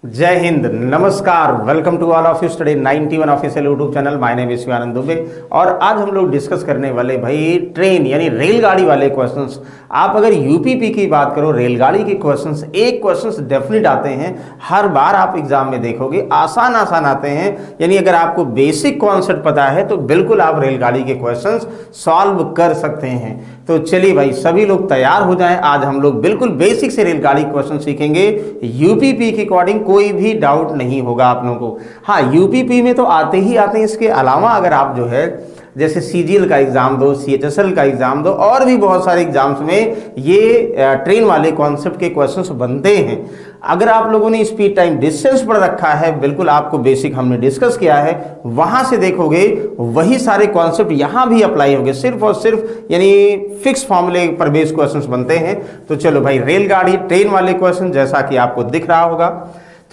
जय हिंद, नमस्कार, welcome to all of you study 91 official YouTube channel. My name is Shivanand Dubey और आज हम लोग डिस्कस करने वाले भाई ट्रेन यानी रेलगाड़ी वाले क्वेश्चंस। आप अगर यूपीपी की बात करो, रेलगाड़ी के क्वेश्चंस एक क्वेश्चंस डेफिनेट आते हैं, हर बार आप एग्जाम में देखोगे आसान आसान आते हैं। यानी अगर आपको बेसिक कॉन्सेप्ट पता है तो बिल्कुल आप रेलगाड़ी के क्वेश्चंस सॉल्व कर सकते हैं। तो चलिए भाई सभी लोग तैयार हो जाएं, आज हम लोग बिल्कुल बेसिक से रेलगाड़ी क्वेश्चन सीखेंगे यूपीपी के अकॉर्डिंग। कोई भी डाउट नहीं होगा आप लोगों को। हाँ, यूपीपी में तो आते ही आते हैं, इसके अलावा अगर आप जो है जैसे सीजीएल का एग्जाम दो, सीएचएसएल का एग्जाम दो और भी बहुत सारे एग्जाम्स में ये ट्रेन वाले कॉन्सेप्ट के क्वेश्चंस बनते हैं। अगर आप लोगों ने स्पीड टाइम डिस्टेंस पढ़ रखा है, बिल्कुल आपको बेसिक हमने डिस्कस किया है, वहां से देखोगे वही सारे कॉन्सेप्ट यहां भी अप्लाई होंगे। सिर्फ और सिर्फ यानी फिक्स फॉर्मूले पर बेस्ड क्वेश्चंस बनते हैं। तो चलो भाई, रेलगाड़ी ट्रेन वाले क्वेश्चन जैसा कि आपको दिख रहा होगा,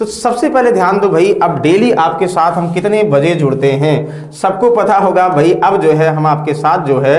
तो सबसे पहले ध्यान दो भाई, अब डेली आपके साथ हम कितने बजे जुड़ते हैं सबको पता होगा भाई। अब जो है हम आपके साथ जो है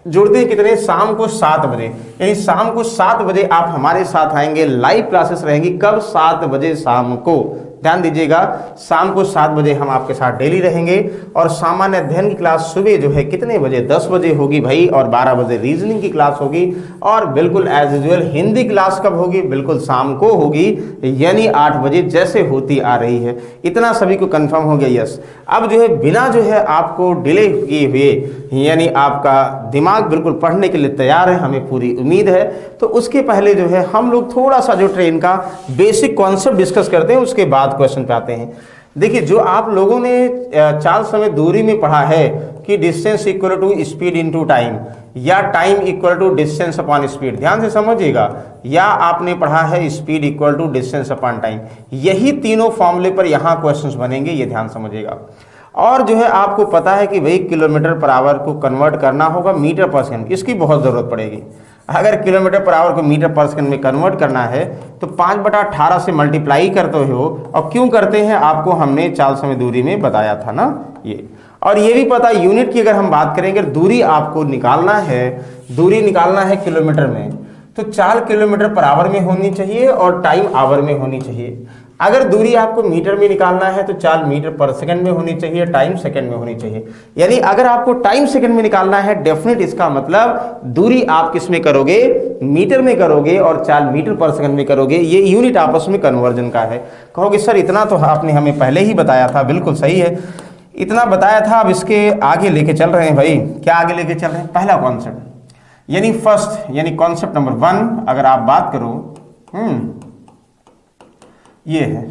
जुड़ते हैं कितने, शाम को 7 बजे। यानी शाम को 7 बजे आप हमारे साथ आएंगे, लाइव क्लासेस रहेंगी। कब? 7 बजे शाम को। ध्यान दीजिएगा, शाम को 7 बजे हम आपके साथ डेली रहेंगे। और सामान्य अध्ययन की क्लास सुबह जो है कितने बजे, 10 बजे होगी भाई, और 12 बजे रीजनिंग की क्लास होगी। और बिल्कुल एज यूजुअल हिंदी क्लास कब होगी? बिल्कुल शाम को होगी, यानी 8 बजे जैसे होती आ रही है। इतना सभी को कंफर्म हो गया? यस। अब जो है बिना जो है आपको डिले किए हुए, यानी आपका दिमाग बिल्कुल पढ़ने के लिए तैयार है, हमें पूरी उम्मीद है। तो उसके पहले जो है हम लोग थोड़ा सा जो ट्रेन का बेसिक कॉन्सेप्ट डिस्कस करते हैं, उसके बाद क्वेश्चन पे आते हैं। देखिए, जो आप लोगों ने चाल समय दूरी में पढ़ा है कि distance equal to speed into time, या time equal to distance upon speed, ध्यान से समझिएगा, या आपने पढ़ा है speed equal to distance upon time, यही तीनों फॉर्मूले पर यहां क्वेश्चंस बनेंगे, ये ध्यान समझिएगा। और जो है आपको पता है कि भाई किलोमीटर पर आवर को कन्वर्ट करना होगा मीटर पर सेकंड, इसकी बहुत जरूरत पड़ेगी। अगर किलोमीटर पर आवर को मीटर पर सेकंड में कन्वर्ट करना है तो 5/18 से मल्टीप्लाई करते हो। और क्यों करते हैं आपको हमने चाल समय दूरी में बताया था ना ये। और ये भी पता यूनिट की अगर हम बात करेंगे, दूरी आपको निकालना है, दूरी निकालना है किलोमीटर में, तो चाल किलोमीटर पर आवर में होनी चाहिए और टाइम आवर में होनी चाहिए। अगर दूरी आपको मीटर में निकालना है तो चाल मीटर पर सेकंड में होनी चाहिए, टाइम सेकंड में होनी चाहिए। यानी अगर आपको टाइम सेकंड में निकालना है डेफिनेट, इसका मतलब दूरी आप किस में करोगे? मीटर में करोगे, और चाल मीटर पर सेकंड में करोगे। ये यूनिट आपस में कन्वर्जन का है। कहोगे सर इतना तो आपने हमें पहले ही बताया था। बिल्कुल सही है, इतना बताया था। अब इसके आगे लेके चल रहे हैं भाई। क्या आगे लेके चल रहे हैं? पहला कॉन्सेप्ट यानी फर्स्ट, यानी कॉन्सेप्ट नंबर 1 अगर आप बात करो, ये है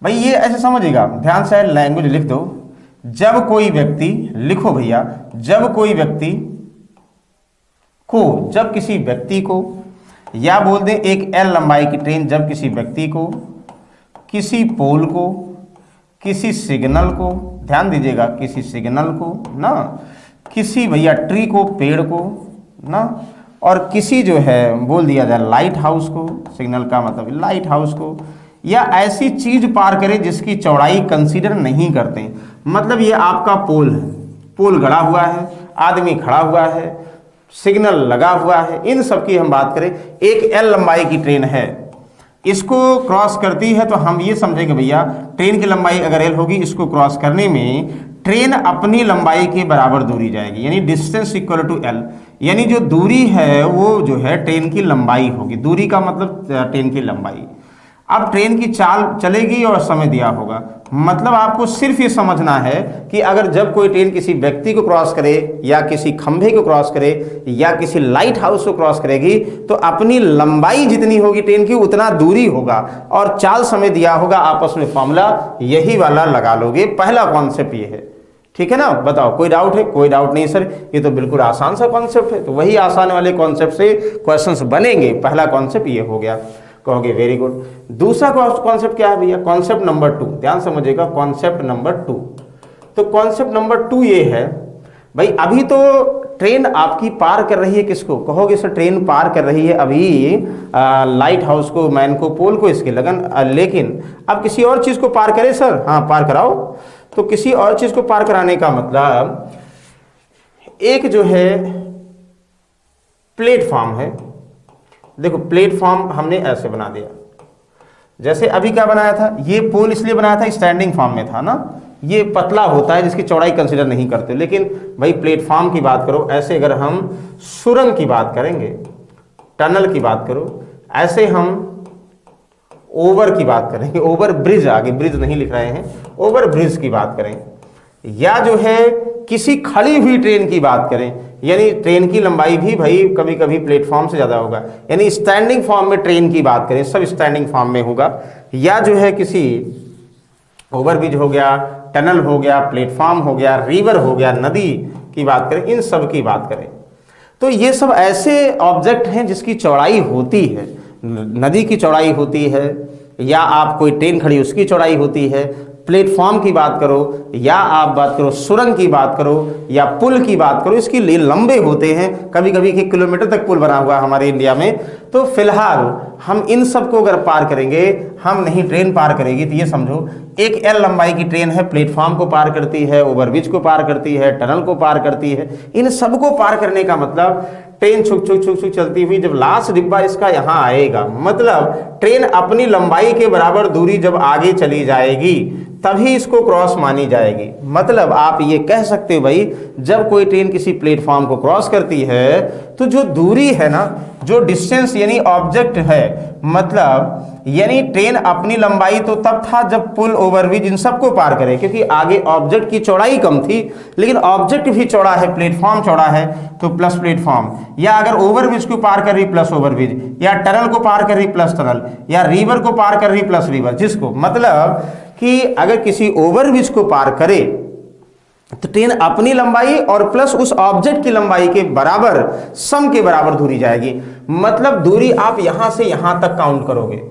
भाई। ये ऐसे समझिएगा, ध्यान से लैंग्वेज लिख दो। जब कोई व्यक्ति, लिखो भैया, जब कोई व्यक्ति को, जब किसी व्यक्ति को, या बोल दें एक एल लंबाई की ट्रेन, जब किसी व्यक्ति को, किसी पोल को, किसी सिग्नल को, ध्यान दीजिएगा, किसी सिग्नल को ना, किसी भैया ट्री को, पेड़ को ना, और किसी जो है बोल दिया जाए लाइट हाउस को, सिग्नल का मतलब लाइट हाउस को, या ऐसी चीज पार करे जिसकी चौड़ाई कंसीडर नहीं करते। मतलब ये आपका पोल है, पोल गड़ा हुआ है, आदमी खड़ा हुआ है, सिग्नल लगा हुआ है, इन सब की हम बात करें। एक एल लंबाई की ट्रेन है, इसको क्रॉस करती है तो हम ये समझेंगे भैया ट्रेन की लंबाई अगर एल होगी, इसको क्रॉस करने में ट्रेन अपनी लंबाई के बराबर दूरी जाएगी, यानी डिस्टेंस इक्वल टू एल। यानी जो दूरी है वो जो है ट्रेन की लंबाई होगी। दूरी का मतलब ट्रेन की लंबाई। अब ट्रेन की चाल चलेगी और समय दिया होगा। मतलब आपको सिर्फ ये समझना है कि अगर जब कोई ट्रेन किसी व्यक्ति को क्रॉस करे, या किसी खंभे को क्रॉस करे, या किसी लाइट हाउस को क्रॉस करेगी, तो अपनी लंबाई जितनी होगी ट्रेन की उतना दूरी होगा, और चाल समय दिया होगा। आपस में फॉर्मूला यही वाला लगा लोगे। पहला कॉन्सेप्ट ये है, ठीक है ना? बताओ कोई डाउट है? कोई डाउट नहीं सर, ये तो बिल्कुल आसान सा कॉन्सेप्ट है। तो वही आसान वाले कॉन्सेप्ट से क्वेश्चंस बनेंगे। पहला कॉन्सेप्ट ये हो गया, कहोगे वेरी गुड। दूसरा कॉन्सेप्ट क्या है भैया? कॉन्सेप्ट नंबर 2, ध्यान समझिएगा, कॉन्सेप्ट नंबर 2। तो कॉन्सेप्ट नंबर 2 ये है भाई, अभी तो ट्रेन आपकी पार कर रही है किसको? कहोगे सर ट्रेन पार कर रही है अभी लाइट हाउस को, मैन को, पोल को, इसके लगन, लेकिन अब किसी और चीज को पार करे सर। हाँ, पार कराओ। तो किसी और चीज को पार कराने का मतलब एक जो है प्लेटफॉर्म है। देखो प्लेटफॉर्म हमने ऐसे बना दिया, जैसे अभी क्या बनाया था, ये पोल इसलिए बनाया था स्टैंडिंग फॉर्म में था ना, ये पतला होता है जिसकी चौड़ाई कंसिडर नहीं करते, लेकिन भाई प्लेटफॉर्म की बात करो, ऐसे अगर हम सुरंग की बात करेंगे, टनल की बात करो, ऐसे हम ओवर की बात करेंगे, ओवर ब्रिज, आगे ब्रिज नहीं लिख रहे हैं, ओवर ब्रिज की बात करें, या जो है किसी खड़ी हुई ट्रेन की बात करें, यानी ट्रेन की लंबाई भी भाई कभी कभी प्लेटफॉर्म से ज़्यादा होगा, यानी स्टैंडिंग फॉर्म में ट्रेन की बात करें, सब स्टैंडिंग फॉर्म में होगा, या जो है किसी ओवरब्रिज हो गया, टनल हो गया, प्लेटफॉर्म हो गया, रिवर हो गया, नदी की बात करें, इन सब की बात करें तो ये सब ऐसे ऑब्जेक्ट हैं जिसकी चौड़ाई होती है, नदी की चौड़ाई होती है, या आप कोई ट्रेन खड़ी उसकी चौड़ाई होती है, प्लेटफॉर्म की बात करो, या आप बात करो सुरंग की बात करो, या पुल की बात करो, इसकी लंबे होते हैं, कभी कभी 1 किलोमीटर तक पुल बना हुआ है हमारे इंडिया में। तो फिलहाल हम इन सब को अगर पार करेंगे, हम नहीं ट्रेन पार करेगी, तो ये समझो एक एल लंबाई की ट्रेन है, प्लेटफॉर्म को पार करती है, ओवरब्रिज को पार करती है, टनल को पार करती है, इन सब को पार करने का मतलब ट्रेन छुक छुक छुक छुक चलती हुई जब लास्ट डिब्बा इसका यहां आएगा, मतलब ट्रेन अपनी लंबाई के बराबर दूरी जब आगे चली जाएगी तभी इसको क्रॉस मानी जाएगी। मतलब आप ये कह सकते हो भाई, जब कोई ट्रेन किसी प्लेटफॉर्म को क्रॉस करती है तो जो दूरी है ना, जो डिस्टेंस यानी ऑब्जेक्ट है, मतलब यानी ट्रेन अपनी लंबाई तो तब था जब पुल ओवरब्रिज इन सबको पार करे, क्योंकि आगे ऑब्जेक्ट की चौड़ाई कम थी, लेकिन ऑब्जेक्ट भी चौड़ा है, प्लेटफॉर्म चौड़ा है तो प्लस प्लेटफॉर्म, या अगर ओवरब्रिज को पार कर रही प्लस ओवरब्रिज, या टनल को पार कर रही प्लस टनल, या रिवर को पार कर रही प्लस रिवर, जिसको मतलब कि अगर किसी ओवरब्रिज को पार करे तो ट्रेन अपनी लंबाई और प्लस उस ऑब्जेक्ट की लंबाई के बराबर, सम के बराबर दूरी जाएगी। मतलब दूरी आप यहां से यहां तक काउंट करोगे,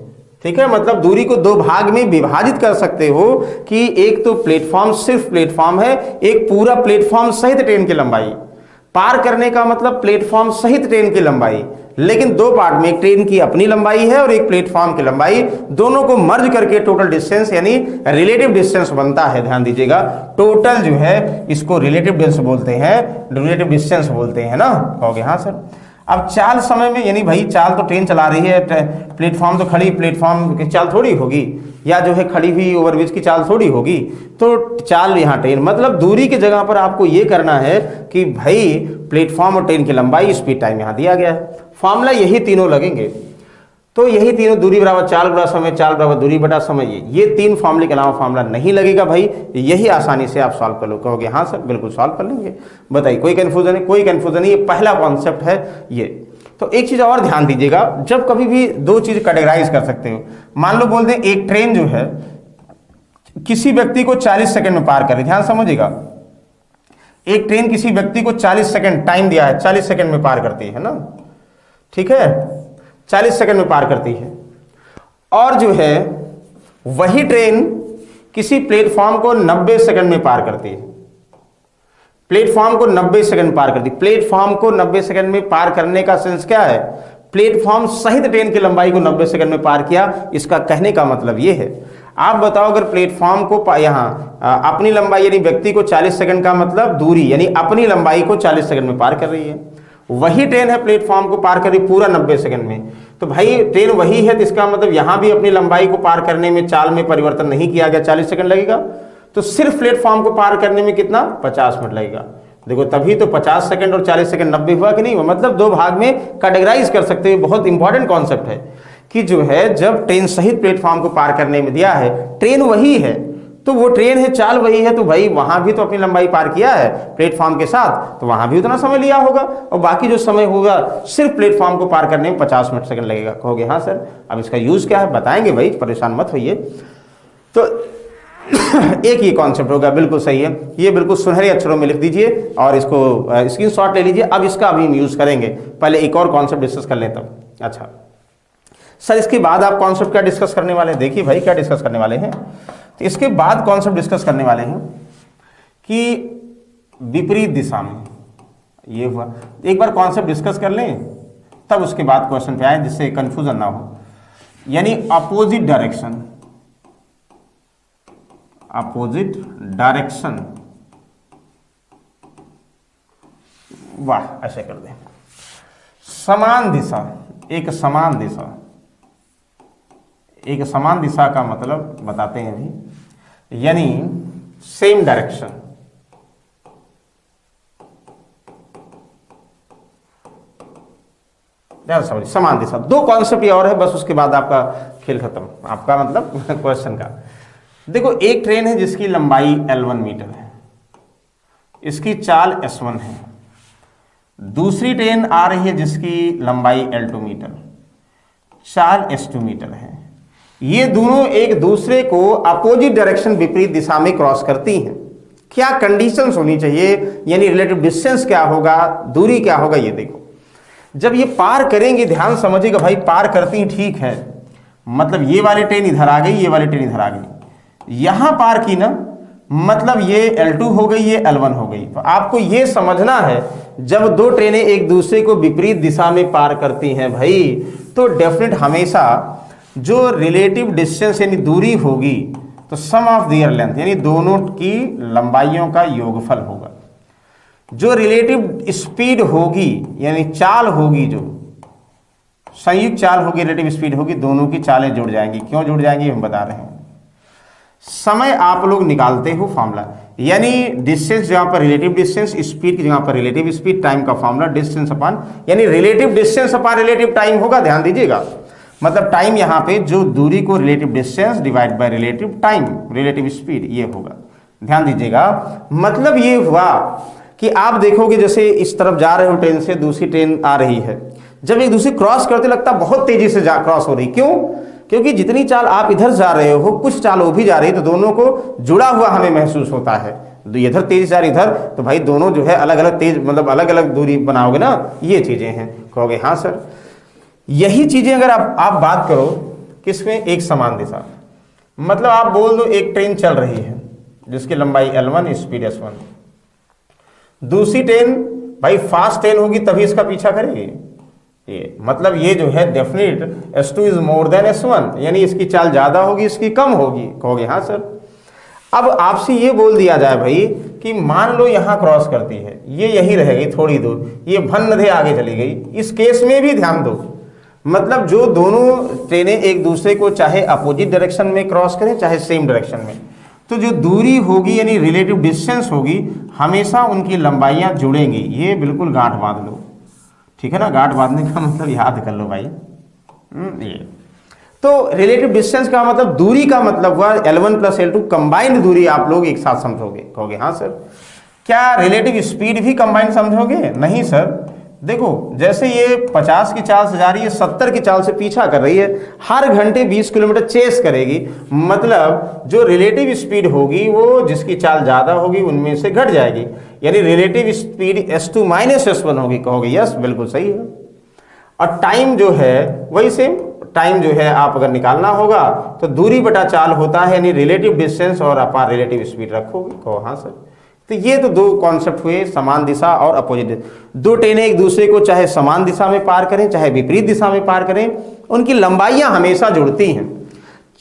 ठीक है, मतलब दूरी को 2 भाग में विभाजित कर सकते हो कि एक तो प्लेटफॉर्म, सिर्फ प्लेटफॉर्म है, एक पूरा प्लेटफॉर्म सहित ट्रेन की लंबाई पार करने का मतलब प्लेटफॉर्म सहित ट्रेन की लंबाई, लेकिन 2 पार्ट में, एक ट्रेन की अपनी लंबाई है और एक प्लेटफॉर्म की लंबाई, दोनों को मर्ज करके टोटल डिस्टेंस यानी रिलेटिव डिस्टेंस बनता है। ध्यान दीजिएगा, टोटल जो है इसको रिलेटिव डिस्टेंस बोलते हैं, रिलेटिव डिस्टेंस बोलते हैं ना, कहोगे हाँ सर। अब चाल समय में, यानी भाई चाल तो ट्रेन चला रही है, प्लेटफॉर्म तो खड़ी, प्लेटफॉर्म की चाल थोड़ी होगी, या जो है खड़ी हुई ओवरब्रिज की चाल थोड़ी होगी, तो चाल यहाँ ट्रेन, मतलब दूरी की जगह पर आपको ये करना है कि भाई प्लेटफॉर्म और ट्रेन की लंबाई, स्पीड टाइम यहाँ दिया गया है, फॉर्मूला यही तीनों लगेंगे, तो यही तीनों, दूरी बराबर चाल बटा समय, चाल बराबर दूरी बटा समय, ये 3 फॉर्मूले के अलावा फॉर्मूला नहीं लगेगा भाई, यही आसानी से आप सॉल्व कर लो। कहोगे हाँ सर बिल्कुल सॉल्व कर लेंगे, बताइए कोई कंफ्यूजन है? कोई कंफ्यूजन नहीं, ये पहला कॉन्सेप्ट है ये। तो एक चीज और ध्यान दीजिएगा, जब कभी भी 2 चीज कैटेगराइज कर सकते हो, मान लो बोल दें एक ट्रेन जो है किसी व्यक्ति को 40 सेकंड में पार करे, ध्यान समझिएगा, एक ट्रेन किसी व्यक्ति को 40 सेकंड टाइम दिया है, 40 सेकंड में पार करती है ना, ठीक है, 40 सेकंड में पार करती है, और जो है वही ट्रेन किसी प्लेटफॉर्म को 90 सेकंड में पार करती है, प्लेटफॉर्म को 90 सेकंड पार करती, प्लेटफॉर्म को 90 सेकंड में पार करने का सेंस क्या है, प्लेटफॉर्म सहित ट्रेन की लंबाई को 90 सेकंड में पार किया, इसका कहने का मतलब ये है। आप बताओ अगर प्लेटफॉर्म को यहाँ अपनी लंबाई यानी व्यक्ति को 40 सेकंड का मतलब दूरी यानी अपनी लंबाई को 40 सेकंड में पार कर रही है, वही ट्रेन है प्लेटफॉर्म को पार कर रही पूरा 90 सेकंड में, तो भाई ट्रेन वही है तो इसका मतलब यहां भी अपनी लंबाई को पार करने में चाल में परिवर्तन नहीं किया गया, 40 सेकंड लगेगा, तो सिर्फ प्लेटफॉर्म को पार करने में कितना, 50 मिनट लगेगा। देखो तभी तो 50 सेकंड और 40 सेकंड 90 हुआ कि नहीं हुआ, मतलब 2 भाग में कैटेगराइज कर सकते हैं। बहुत इंपॉर्टेंट कॉन्सेप्ट है कि जो है जब ट्रेन सहित प्लेटफॉर्म को पार करने में दिया है, ट्रेन वही है तो वो ट्रेन है, चाल वही है, तो भाई वहां भी तो अपनी लंबाई पार किया है प्लेटफॉर्म के साथ, तो वहां भी उतना समय लिया होगा, और बाकी जो समय होगा सिर्फ प्लेटफॉर्म को पार करने में 50 मिनट सेकंड लगेगा। कहोगे हाँ सर, अब इसका यूज क्या है बताएंगे भाई, परेशान मत होइए। तो एक ही कॉन्सेप्ट होगा, बिल्कुल सही है, ये बिल्कुल सुनहरे अक्षरों में लिख दीजिए और इसको स्क्रीनशॉट ले लीजिए। अब इसका अभी हम यूज करेंगे, पहले एक और कॉन्सेप्ट डिस्कस कर लें तब। अच्छा सर, इसके बाद आप कॉन्सेप्ट क्या डिस्कस करने वाले हैं? देखिए भाई क्या डिस्कस करने वाले हैं, तो इसके बाद कॉन्सेप्ट डिस्कस करने वाले हैं कि विपरीत दिशा में, ये हुआ, एक बार कॉन्सेप्ट डिस्कस कर लें तब उसके बाद क्वेश्चन पे आए, जिससे कंफ्यूजन ना हो। यानी अपोजिट डायरेक्शन, अपोजिट डायरेक्शन, वाह ऐसे कर दें, समान दिशा, एक समान दिशा, एक समान दिशा का मतलब बताते हैं अभी, यानी सेम डायरेक्शन। ध्यान समझिए, समान दिशा। दो कॉन्सेप्ट ये और है, बस उसके बाद आपका खेल खत्म, आपका मतलब क्वेश्चन का। देखो, एक ट्रेन है जिसकी लंबाई L1 मीटर है, इसकी चाल S1 है। दूसरी ट्रेन आ रही है जिसकी लंबाई L2 मीटर, चाल S2 मीटर है। ये दोनों एक दूसरे को अपोजिट डायरेक्शन, विपरीत दिशा में क्रॉस करती हैं। क्या कंडीशंस होनी चाहिए, यानी रिलेटिव डिस्टेंस क्या होगा, दूरी क्या होगा, ये देखो। जब ये पार करेंगे, ध्यान समझिएगा भाई, पार करती हैं ठीक है, मतलब ये वाली ट्रेन इधर आ गई, ये वाली ट्रेन इधर आ गई, यहां पार की ना, मतलब ये L2 हो गई, ये L1 हो गई। तो आपको ये समझना है, जब दो ट्रेनें एक दूसरे को विपरीत दिशा में पार करती हैं भाई, तो डेफिनेट हमेशा जो रिलेटिव डिस्टेंस यानी दूरी होगी, तो सम ऑफ देयर लेंथ यानी दोनों की लंबाइयों का योगफल होगा। जो रिलेटिव स्पीड होगी यानी चाल होगी, जो संयुक्त चाल होगी, रिलेटिव स्पीड होगी, दोनों की चालें जुड़ जाएंगी। क्यों जुड़ जाएंगी हम बता रहे हैं। समय आप लोग निकालते हो फॉर्मूला, यानी डिस्टेंस जहां पर रिलेटिव डिस्टेंस, स्पीड की जगह पर रिलेटिव स्पीड, टाइम का फॉर्मूला डिस्टेंस अपॉन, यानी relative distance upon relative time होगा। ध्यान दीजिएगा, मतलब टाइम यहां पे जो दूरी को relative distance divide by relative time, relative speed, ये होगा। ध्यान दीजिएगा, मतलब ये हुआ कि आप देखोगे जैसे इस तरफ जा रहे हो ट्रेन से, दूसरी ट्रेन आ रही है, जब एक दूसरी क्रॉस करते लगता बहुत तेजी से जा क्रॉस हो रही। क्यों? क्योंकि जितनी चाल आप इधर जा रहे हो, कुछ चाल वो भी जा रही है, तो दोनों को जुड़ा हुआ हमें महसूस होता है। इधर तेज जा रही, इधर, तो भाई दोनों जो है अलग अलग तेज, मतलब अलग अलग दूरी बनाओगे ना, ये चीजें हैं। कहोगे हाँ सर, यही चीजें अगर आप बात करो किसमें, एक समान दिशा, मतलब आप बोल दो एक ट्रेन चल रही है जिसकी लंबाई L1, स्पीड S1, दूसरी ट्रेन भाई फास्ट ट्रेन होगी तभी इसका पीछा करेगी, ये मतलब ये जो है definite S2 is more than S1, यानी इसकी चाल ज्यादा होगी, इसकी कम होगी। कहोगे हाँ सर। अब आपसे ये बोल दिया जाए भाई कि मान लो यहां क्रॉस करती है, ये यही रहेगी थोड़ी दूर, ये भन्नधे आगे चली गई, इस केस में भी ध्यान दो, मतलब जो दोनों ट्रेनें एक दूसरे को चाहे अपोजिट डायरेक्शन में क्रॉस करें चाहे सेम डायरेक्शन में, तो जो दूरी होगी यानी रिलेटिव डिस्टेंस होगी, हमेशा उनकी लंबाइयां जुड़ेंगी। ये बिल्कुल गांठ बांध लो, ठीक है ना। गांठ बांधने का मतलब याद कर लो भाई। ये तो रिलेटिव डिस्टेंस का मतलब, दूरी का मतलब हुआ L1 प्लस L2 कंबाइंड दूरी, आप लोग एक साथ समझोगे। कहोगे हाँ सर। क्या रिलेटिव स्पीड भी कंबाइंड समझोगे? नहीं सर। देखो जैसे ये 50 की चाल से जा रही है, 70 की चाल से पीछा कर रही है, हर घंटे 20 किलोमीटर चेस करेगी, मतलब जो रिलेटिव स्पीड होगी वो जिसकी चाल ज्यादा होगी उनमें से घट जाएगी, यानी relative speed S2 minus S1 होगी। कहोगे यस, बिल्कुल सही है। और टाइम जो है वही सेम, टाइम जो है आप अगर निकालना होगा तो दूरी बटा चाल होता है, यानी रिलेटिव डिस्टेंस और अपार रिलेटिव स्पीड रखोगे। कहो हाँ सर। तो ये तो दो कॉन्सेप्ट हुए, समान दिशा और अपोजिट। दो ट्रेनें एक दूसरे को चाहे समान दिशा में पार करें चाहे विपरीत दिशा में पार करें, उनकी लंबाइयां हमेशा जुड़ती हैं,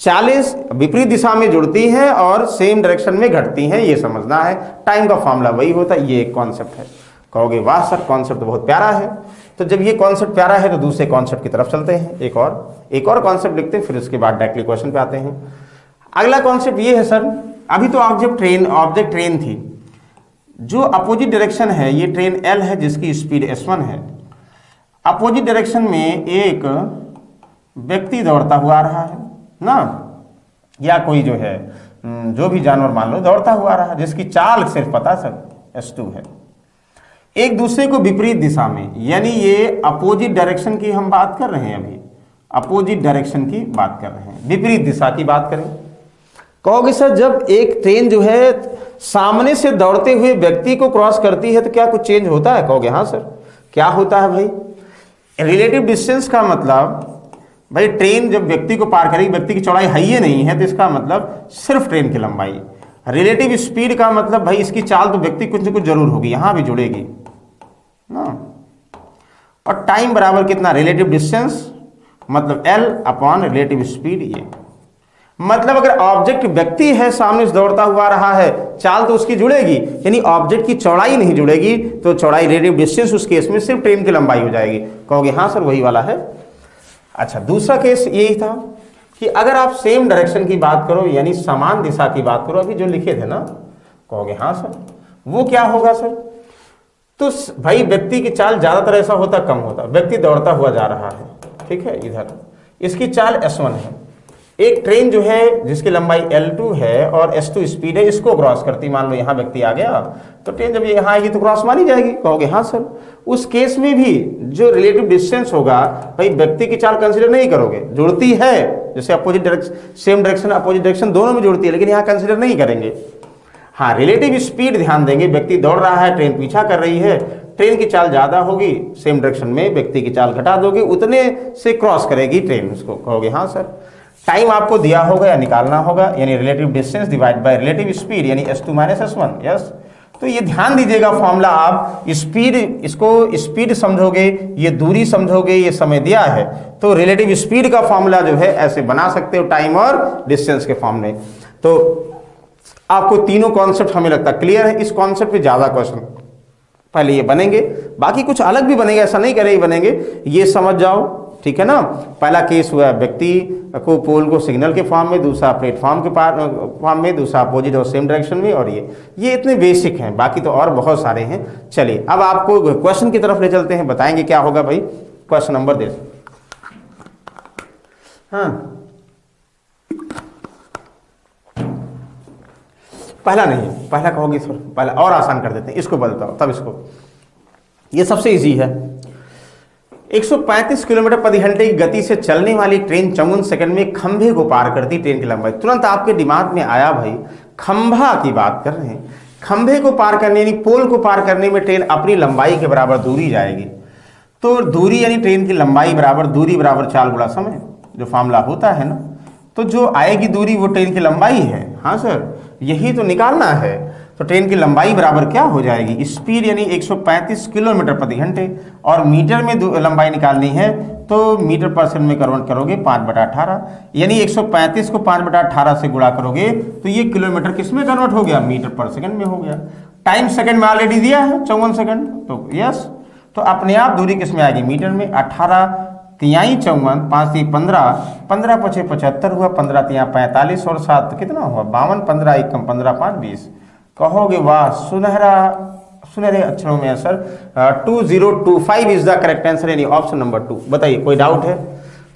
40 विपरीत दिशा में जुड़ती हैं और सेम डायरेक्शन में घटती हैं, ये समझना है। टाइम का फॉर्मूला वही होता है, ये एक कॉन्सेप्ट है। कहोगे वाह सर, कॉन्सेप्ट तो बहुत प्यारा है। तो जब ये कॉन्सेप्ट प्यारा है तो दूसरे कॉन्सेप्ट की तरफ चलते हैं, एक और कॉन्सेप्ट लिखते हैं, फिर उसके बाद डायरेक्टली क्वेश्चन पे आते हैं। अगला कॉन्सेप्ट ये है सर, अभी तो ऑब्जेक्ट ट्रेन थी, जो अपोजिट डायरेक्शन है, ये ट्रेन L है जिसकी स्पीड S1 है, अपोजिट डायरेक्शन में एक व्यक्ति दौड़ता हुआ आ रहा है ना, या कोई जो है जो भी जानवर मान लो दौड़ता हुआ आ रहा है, जिसकी चाल सिर्फ पता सर S2 है, एक दूसरे को विपरीत दिशा में, यानी ये अपोजिट डायरेक्शन की हम बात कर रहे हैं, अभी अपोजिट डायरेक्शन की बात कर रहे हैं, विपरीत दिशा की बात करें। कहोगे सर जब एक ट्रेन जो है सामने से दौड़ते हुए व्यक्ति को क्रॉस करती है तो क्या कुछ चेंज होता है? कहोगे हाँ सर। क्या होता है भाई? रिलेटिव डिस्टेंस का मतलब भाई ट्रेन जब व्यक्ति को पार करेगी, व्यक्ति की चौड़ाई है ही नहीं है, तो इसका मतलब सिर्फ ट्रेन की लंबाई। रिलेटिव स्पीड का मतलब भाई इसकी चाल तो व्यक्ति कुछ न कुछ जरूर होगी, यहां भी जुड़ेगी ना। और टाइम बराबर कितना? रिलेटिव डिस्टेंस मतलब L अपॉन रिलेटिव स्पीड। ये मतलब अगर ऑब्जेक्ट व्यक्ति है सामने से दौड़ता हुआ रहा है, चाल तो उसकी जुड़ेगी, यानी ऑब्जेक्ट की चौड़ाई नहीं जुड़ेगी, तो चौड़ाई रिलेटिव डिस्टेंस उस केस में सिर्फ ट्रेन की लंबाई हो जाएगी। कहोगे हाँ सर वही वाला है। अच्छा दूसरा केस यही था, कि अगर आप सेम डायरेक्शन की बात करो यानी समान दिशा की बात करो, अभी जो लिखे थे ना, कहोगे हाँ सर, वो क्या होगा सर? तो भाई व्यक्ति की चाल ज्यादातर ऐसा होता कम होता, व्यक्ति दौड़ता हुआ जा रहा है, ठीक है, इधर इसकी चाल S1 है। एक ट्रेन जो है जिसकी लंबाई L2 है और S2 स्पीड है, इसको क्रॉस करती, मान लो यहाँ व्यक्ति आ गया, तो ट्रेन जब ये यहाँ आएगी तो क्रॉस मानी जाएगी, कहोगे हाँ सर। उस केस में भी जो रिलेटिव डिस्टेंस होगा, भाई व्यक्ति की चाल कंसीडर नहीं करोगे, जुड़ती है, जैसे opposite direction, same direction opposite direction दोनों में जुड़ती है, लेकिन यहाँ कंसीडर नहीं करेंगे। हाँ, रिलेटिव स्पीड ध्यान देंगे, व्यक्ति दौड़ रहा है, ट्रेन पीछा कर रही है, ट्रेन की चाल ज्यादा होगी, सेम डायरेक्शन में व्यक्ति की चाल घटा दोगे, उतने से क्रॉस करेगी ट्रेन, उसको कहोगे हाँ सर। टाइम आपको दिया होगा या निकालना होगा, यानी relative distance divide by relative speed यानी S2 माइनस S1, यस। तो ये ध्यान दीजिएगा फॉर्मूला, आप स्पीड, इसको स्पीड समझोगे, ये दूरी समझोगे, ये समय दिया है, तो रिलेटिव स्पीड का फॉर्मूला जो है ऐसे बना सकते हो टाइम और डिस्टेंस के फॉर्म में। तो आपको तीनों कॉन्सेप्ट हमें लगता क्लियर है। इस कॉन्सेप्ट पे ज्यादा क्वेश्चन पहले ये बनेंगे, बाकी कुछ अलग भी बनेंगे, ऐसा नहीं कह रहे ही बनेंगे, ये समझ जाओ, ठीक है ना। पहला केस हुआ व्यक्ति को पोल को सिग्नल के फॉर्म में, दूसरा प्लेटफॉर्म के फॉर्म में, दूसरा अपोजिट और सेम डायरेक्शन में, और ये इतने बेसिक हैं, बाकी तो और बहुत सारे हैं। चलिए अब आपको क्वेश्चन की तरफ ले चलते हैं, बताएंगे क्या होगा भाई। क्वेश्चन नंबर दे, हाँ पहला नहीं, पहला कहोगे सर, पहला और आसान कर देते हैं, इसको बदलता हूं तब इसको, ये सबसे इजी है। 135 किलोमीटर प्रति घंटे की गति से चलने वाली ट्रेन 54 सेकंड में खंभे को पार करती, ट्रेन की लंबाई। तुरंत आपके दिमाग में आया भाई, खंभा की बात कर रहे हैं, खंभे को पार करने यानी पोल को पार करने में ट्रेन अपनी लंबाई के बराबर दूरी जाएगी, तो दूरी यानी ट्रेन की लंबाई बराबर दूरी बराबर चाल गुणा समय, जो फार्मूला होता है ना, तो जो आएगी दूरी वो ट्रेन की लंबाई है। हाँ सर, यही तो निकालना है। तो ट्रेन की लंबाई बराबर क्या हो जाएगी, स्पीड यानी 135 किलोमीटर प्रति घंटे, और मीटर में लंबाई निकालनी है तो मीटर पर सेकंड में कन्वर्ट करोगे 5/18, यानी 135 को 5/18 से गुणा करोगे तो ये किलोमीटर किस में कन्वर्ट हो गया, मीटर पर सेकंड में हो गया। टाइम सेकंड में ऑलरेडी दिया है 54 सेकंड, तो यस, तो अपने आप दूरी किस में आएगी, मीटर में। 18 तिहाई 54, 5 3 15, 15 5 75 हुआ, 15 तिहाई 45 और 7 कितना हुआ 52, 15 1 कम 15 5 20। कहोगे वाह, सुनहरे अक्षरों में है sir, 2025 is the correct answer, यानी ऑप्शन नंबर 2। बताइए कोई डाउट है?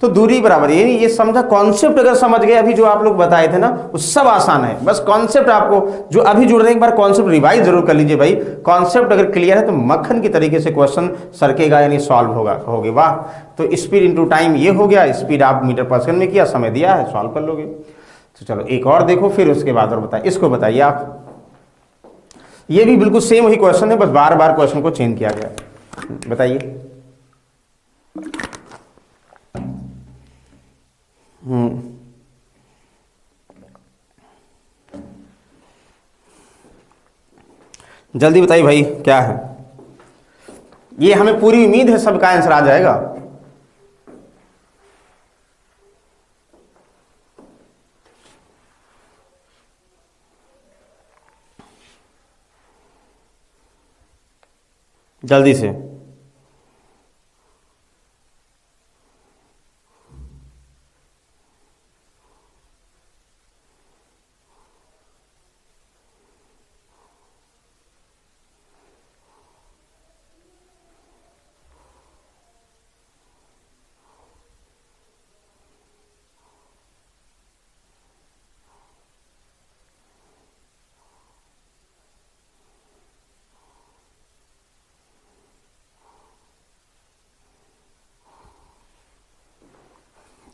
तो दूरी बराबर, ये समझा कॉन्सेप्ट, अगर समझ गए अभी जो आप लोग बताए थे ना वो सब आसान है, बस कॉन्सेप्ट आपको जो अभी जुड़ रहे हैं एक बार कॉन्सेप्ट रिवाइज जरूर कर लीजिए भाई। कॉन्सेप्ट अगर क्लियर है तो मक्खन की तरीके से क्वेश्चन सरकेगा यानी सॉल्व होगा। कहोगे वाह, तो स्पीड इंटू टाइम ये हो गया, स्पीड आप मीटर पर सेकंड में किया, समय दिया है, सॉल्व कर लोगे। तो चलो एक और देखो, फिर उसके बाद और बताइए, इसको बताइए आप। ये भी बिल्कुल सेम वही क्वेश्चन है, बस बार बार क्वेश्चन को चेंज किया गया। बताइए। जल्दी बताइए भाई क्या है। ये हमें पूरी उम्मीद है सबका आंसर आ जाएगा। जल्दी से।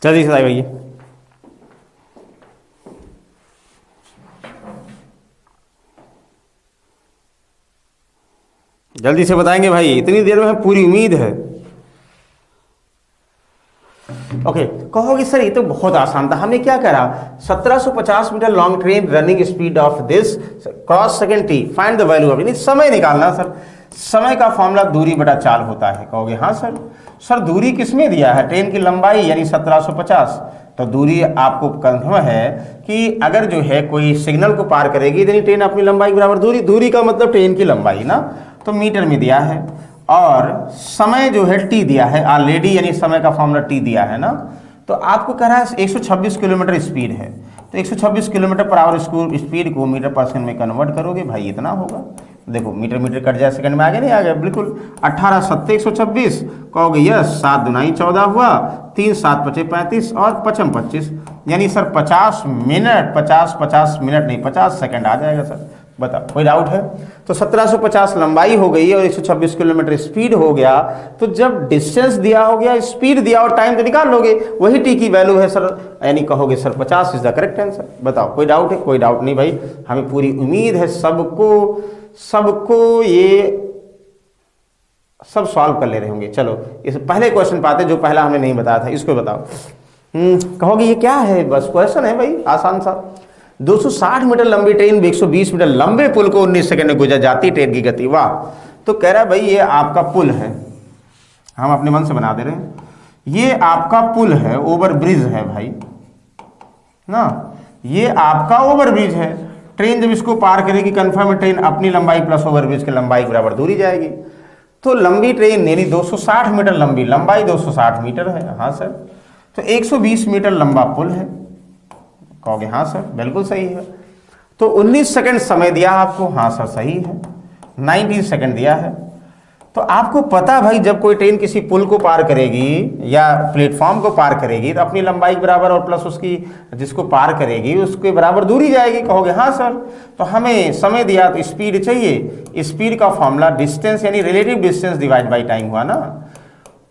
जल्दी से भैया। जल्दी से बताएंगे भाई, इतनी देर में पूरी उम्मीद है। ओके, कहोगे सर ये तो बहुत आसान था, हमें क्या करा, 1750 metre long train running speed of this cross second T, find the value of, समय निकालना सर। समय का फॉर्मूला दूरी बटा चाल होता है। कहोगे हाँ सर। सर दूरी किसमें दिया है, ट्रेन की लंबाई यानी 1750, तो दूरी आपको कंफर्म है कि अगर जो है कोई सिग्नल को पार करेगी यानी ट्रेन अपनी लंबाई के बराबर, दूरी का मतलब ट्रेन की लंबाई ना, तो मीटर में दिया है, और समय जो है टी दिया है ऑलरेडी, यानी समय का फॉर्मूला टी दिया है ना, तो आपको कह रहा है 126 किलोमीटर स्पीड है, तो 126 किलोमीटर पर आवर स्पीड को मीटर पर सेकंड में कन्वर्ट करोगे भाई इतना होगा। देखो मीटर मीटर कट जाए सेकंड में आगे नहीं आ गया, बिल्कुल 18 सत्ते 126 कहोगे यस, 7 दुनाई 14 हुआ, 3 7 पचे 35 और 55 25, यानी सर 50 मिनट 50 मिनट नहीं 50 सेकंड आ जाएगा सर। बताओ कोई डाउट है? तो 1750 लंबाई हो गई और 126 किलोमीटर स्पीड हो गया, तो जब डिस्टेंस दिया हो गया, स्पीड दिया और टाइम तो निकाल लोगे, वही टी की वैल्यू है सर, यानी कहोगे sir 50 is the correct answer. बताओ कोई डाउट है? कोई डाउट नहीं भाई, हमें पूरी उम्मीद है सबको ये सब सॉल्व कर ले रहे होंगे। चलो इस पहले क्वेश्चन पाते जो पहला हमने नहीं बताया था, इसको बताओ। कहोगे ये क्या है? बस क्वेश्चन है भाई आसान सा। 260 मीटर लंबी ट्रेन 120 मीटर लंबे पुल को 19 सेकंड में गुजर जाती ट्रेन की गति, वाह। तो कह रहा है भाई ये आपका पुल है, हम अपने मन से बना दे रहे हैं, ये आपका पुल है, ओवर ब्रिज है भाई ना, ये आपका ओवर ब्रिज है। ट्रेन जब इसको पार करेगी कंफर्म ट्रेन अपनी लंबाई प्लस ओवर ब्रिज की लंबाई के बराबर दूरी जाएगी। तो लंबी ट्रेन यानी 260 मीटर लंबी, लंबाई 260 मीटर है, हाँ सर। तो 120 मीटर लंबा पुल है, कहोगे हाँ सर बिल्कुल सही है। तो 19 सेकंड समय दिया आपको, हाँ सर सही है। 19 सेकंड दिया है। तो आपको पता भाई जब कोई ट्रेन किसी पुल को पार करेगी या प्लेटफॉर्म को पार करेगी तो अपनी लंबाई के बराबर और प्लस उसकी जिसको पार करेगी उसके बराबर दूरी जाएगी, कहोगे हाँ सर। तो हमें समय दिया तो स्पीड चाहिए, स्पीड का फॉर्मूला डिस्टेंस यानी relative distance divide by time हुआ ना।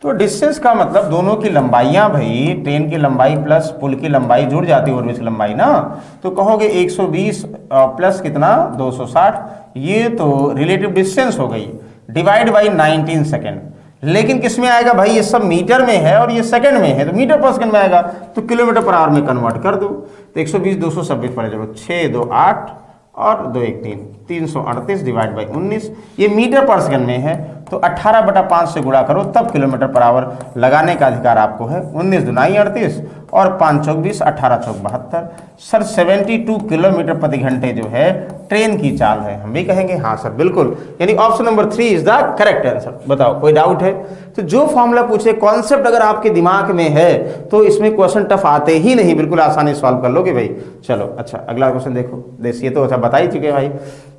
तो डिस्टेंस का मतलब दोनों की लंबाइयां भाई, ट्रेन की लंबाई प्लस पुल की लंबाई जुड़ जाती है ओवरब्रिज की लंबाई ना। तो कहोगे 120 प्लस कितना 260, ये तो रिलेटिव डिस्टेंस हो गई, डिवाइड बाई 19 सेकेंड। लेकिन किस में आएगा भाई? ये सब मीटर में है और ये सेकंड में है, तो मीटर पर सेकंड में आएगा, तो किलोमीटर पर आवर में कन्वर्ट कर दो। तो 120 226 पड़े, चलो 6 2 8 और 2 1 3, 338 डिवाइड बाई 19, ये मीटर पर सेकंड में है, तो 18/5 से गुणा करो तब किलोमीटर पर आवर लगाने का अधिकार आपको है। 19 दुनाई 38 और 5 चौक 20, 18 चौक 72। सर 72 किलोमीटर प्रति घंटे जो है ट्रेन की चाल है, हम भी कहेंगे हाँ सर बिल्कुल, यानी option number 3 is the correct answer. बताओ कोई डाउट है? तो जो फॉर्मूला पूछे, कॉन्सेप्ट अगर आपके दिमाग में है तो इसमें क्वेश्चन टफ आते ही नहीं, बिल्कुल आसानी सॉल्व कर लोगे भाई। चलो अच्छा अगला क्वेश्चन देखो, ये तो अच्छा बता ही चुके भाई,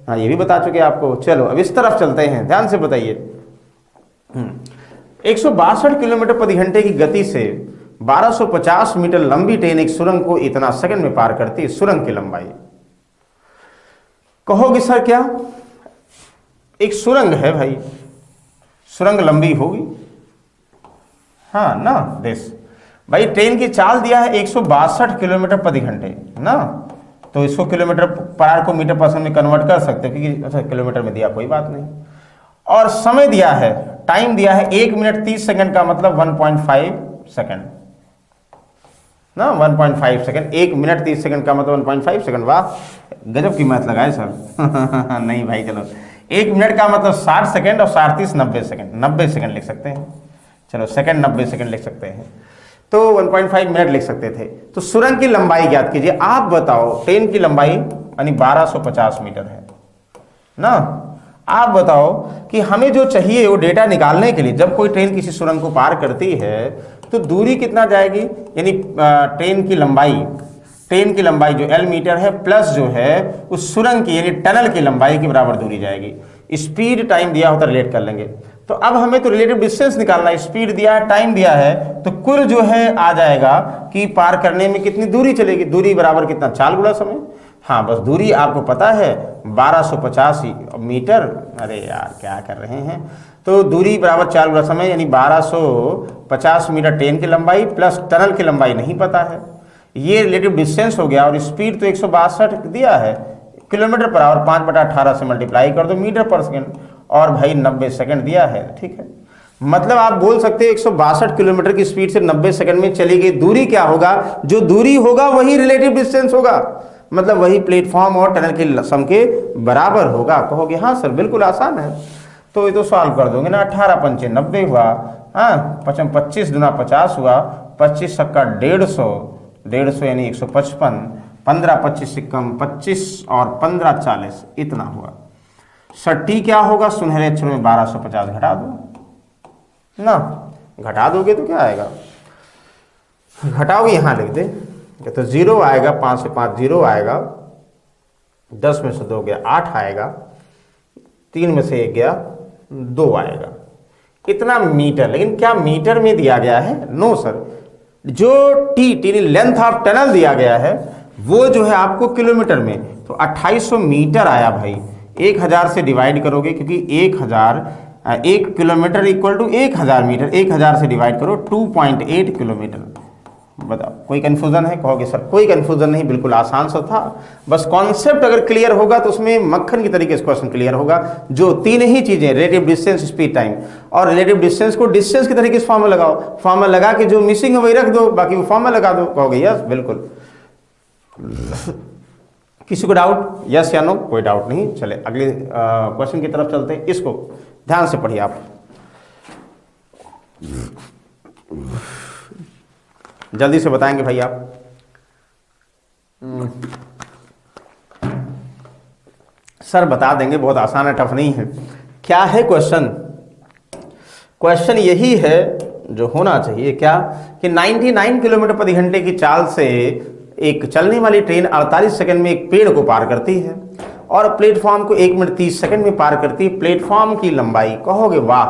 हाँ ये भी बता चुके आपको। चलो अब इस तरफ चलते हैं, ध्यान से बताइए। 162 किलोमीटर प्रति घंटे की गति से 1250 मीटर लंबी ट्रेन एक सुरंग को इतना सेकंड में पार करती है, सुरंग की लंबाई। कहोगे सर क्या? एक सुरंग है भाई, सुरंग लंबी होगी, हाँ ना देश भाई। ट्रेन की चाल दिया है 162 किलोमीटर प्रति घंटे ना, तो इसको किलोमीटर पर आवर को मीटर पर सेकंड में कन्वर्ट कर सकते हो क्योंकि अच्छा किलोमीटर में दिया कोई बात नहीं। और समय दिया है, टाइम दिया है 1 मिनट 30 सेकंड का मतलब 1.5 सेकंड ना, 1.5 सेकंड। 1 मिनट 30 सेकंड का मतलब 1.5 सेकंड, वाह गजब की मैथ लगाए सर। नहीं भाई चलो, 1 मिनट का मतलब 60 सेकंड और 37 90 सेकंड, 90 सेकंड लिख सकते हैं। चलो सेकंड 90 सेकंड लिख सकते हैं, तो 1.5 मिनट लिख सकते थे। तो सुरंग की लंबाई ज्ञात कीजिए। आप बताओ ट्रेन की लंबाई यानी 1250 मीटर है ना। आप बताओ कि हमें जो चाहिए वो डेटा निकालने के लिए, जब कोई ट्रेन किसी सुरंग को पार करती है तो दूरी कितना जाएगी, यानी ट्रेन की लंबाई जो L मीटर है प्लस जो है उस सुरंग की यानी टनल की लंबाई के बराबर दूरी जाएगी। स्पीड टाइम दिया होता रिलेट कर लेंगे। तो अब हमें तो रिलेटिव डिस्टेंस निकालना है, स्पीड दिया है टाइम दिया है, तो कुल जो है आ जाएगा कि पार करने में कितनी दूरी चलेगी, दूरी बराबर कितना चाल गुणा समय। हाँ बस दूरी आपको पता है 1250 मीटर, अरे यार क्या कर रहे हैं। तो दूरी बराबर चाल गुणा समय यानी 1250 मीटर ट्रेन की लंबाई प्लस टनल की लंबाई नहीं पता है, ये रिलेटिव डिस्टेंस हो गया। और स्पीड तो 162 दिया है किलोमीटर पर आवर, 5/18 से मल्टीप्लाई कर दो मीटर पर सेकंड, और भाई 90 सेकंड दिया है, ठीक है। मतलब आप बोल सकते हैं 162 किलोमीटर की स्पीड से 90 सेकंड में चली गई दूरी क्या होगा, जो दूरी होगा वही रिलेटिव डिस्टेंस होगा, मतलब वही प्लेटफॉर्म और टनल के सम के बराबर होगा। कहोगे हाँ सर बिल्कुल आसान है, तो ये तो सॉल्व कर दोगे ना। 18 पंचे 90 हुआ, हाँ 25 दुना 50 हुआ, 25 छक्का 150 यानी 155, 15 25 से कम 25 और 15 40, इतना हुआ। सर टी क्या होगा? सुनहरे अक्षरों में 1250 घटा दो ना, घटा दोगे तो क्या आएगा घटाओगे यहाँ लिख दे तो 0 आएगा, 5 से 5 0 आएगा, 10 में से 2 गया 8 आएगा, 3 में से 1 गया 2 आएगा। इतना मीटर, लेकिन क्या मीटर में दिया गया है? नो सर, जो टी लेंथ ऑफ टनल दिया गया है वो जो है आपको किलोमीटर में, तो 2800 मीटर आया भाई। 1000 से डिवाइड करोगे क्योंकि 1 किलोमीटर इक्वल टू 1000 मीटर, 1000 से डिवाइड करो 2.8 किलोमीटर। बताओ कोई कंफ्यूजन है? कहोगे सर कोई कंफ्यूजन नहीं, बिल्कुल आसान सा था। बस कॉन्सेप्ट अगर क्लियर होगा तो उसमें मक्खन की तरीके से क्वेश्चन क्लियर होगा। जो 3 ही चीजें, रिलेटिव डिस्टेंस, स्पीड, टाइम, और रिलेटिव डिस्टेंस को डिस्टेंस की तरीके से फॉर्मूला लगाओ, फॉर्मूला लगा के जो मिसिंग है वही रख दो, बाकी वो फॉर्मूला लगा दो। कहोगे यस बिल्कुल। किसी को डाउट? यस या नो? कोई डाउट नहीं। चले अगले क्वेश्चन की तरफ चलते हैं। इसको ध्यान से पढ़िए आप, जल्दी से बताएंगे भाई आप। सर बता देंगे, बहुत आसान है, टफ नहीं है। क्या है क्वेश्चन? क्वेश्चन यही है जो होना चाहिए, क्या कि 99 किलोमीटर प्रति घंटे की चाल से एक चलने वाली ट्रेन 48 सेकंड में एक पेड़ को पार करती है और प्लेटफॉर्म को 1 मिनट 30 सेकंड में पार करती है। प्लेटफॉर्म की लंबाई, कहोगे वाह,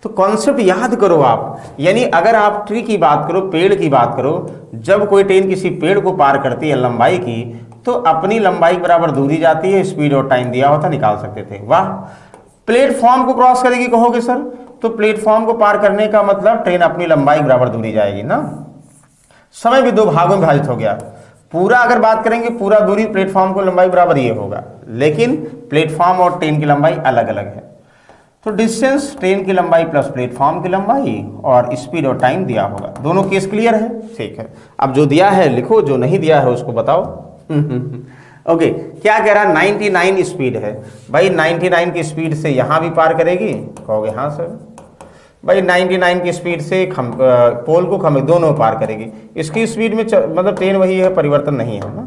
तो कॉन्सेप्ट याद करो आप। यानी अगर आप ट्री की बात करो, पेड़ की बात करो, जब कोई ट्रेन किसी पेड़ को पार करती है लंबाई की, तो अपनी लंबाई बराबर दूरी जाती है, स्पीड और टाइम दिया होता, निकाल सकते थे। वाह। प्लेटफॉर्म को क्रॉस करेगी, कहोगे सर, तो प्लेटफॉर्म को पार करने का मतलब ट्रेन अपनी लंबाई बराबर दूरी जाएगी ना। समय भी 2 भागों में विभाजित हो गया। पूरा अगर बात करेंगे, पूरा दूरी प्लेटफॉर्म को लंबाई बराबर ये होगा, लेकिन प्लेटफॉर्म और ट्रेन की लंबाई अलग अलग है। तो डिस्टेंस ट्रेन की लंबाई प्लस प्लेटफॉर्म की लंबाई और स्पीड और टाइम दिया होगा। दोनों केस क्लियर है? ठीक है। अब जो दिया है लिखो, जो नहीं दिया है उसको बताओ। ओके, क्या कह रहा है? 99 स्पीड है भाई। 99 की स्पीड से यहां भी पार करेगी, कहोगे हाँ सर। भाई 99 की स्पीड से पोल को खंभे दोनों पार करेगी। इसकी स्पीड में मतलब ट्रेन वही है, परिवर्तन नहीं है ना।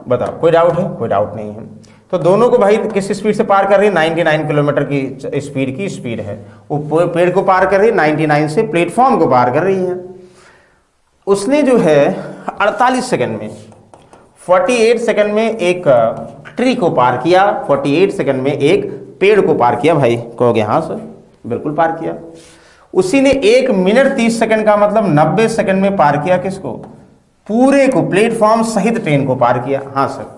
बताओ कोई डाउट है? कोई डाउट नहीं है। तो दोनों को भाई किस स्पीड से पार कर रही है? 99 किलोमीटर की स्पीड है। वो पेड़ को पार कर रही है 99 से, प्लेटफॉर्म को पार कर रही है। उसने जो है 48 सेकंड में, 48 सेकंड में एक ट्री को पार किया, 48 सेकंड में एक पेड़ को पार किया। भाई कहोगे हाँ सर, बिल्कुल पार किया। उसी ने 1 मिनट 30 सेकंड का मतलब 90 सेकंड में पार किया किसको? पूरे को, प्लेटफॉर्म सहित ट्रेन को पार किया। हाँ सर।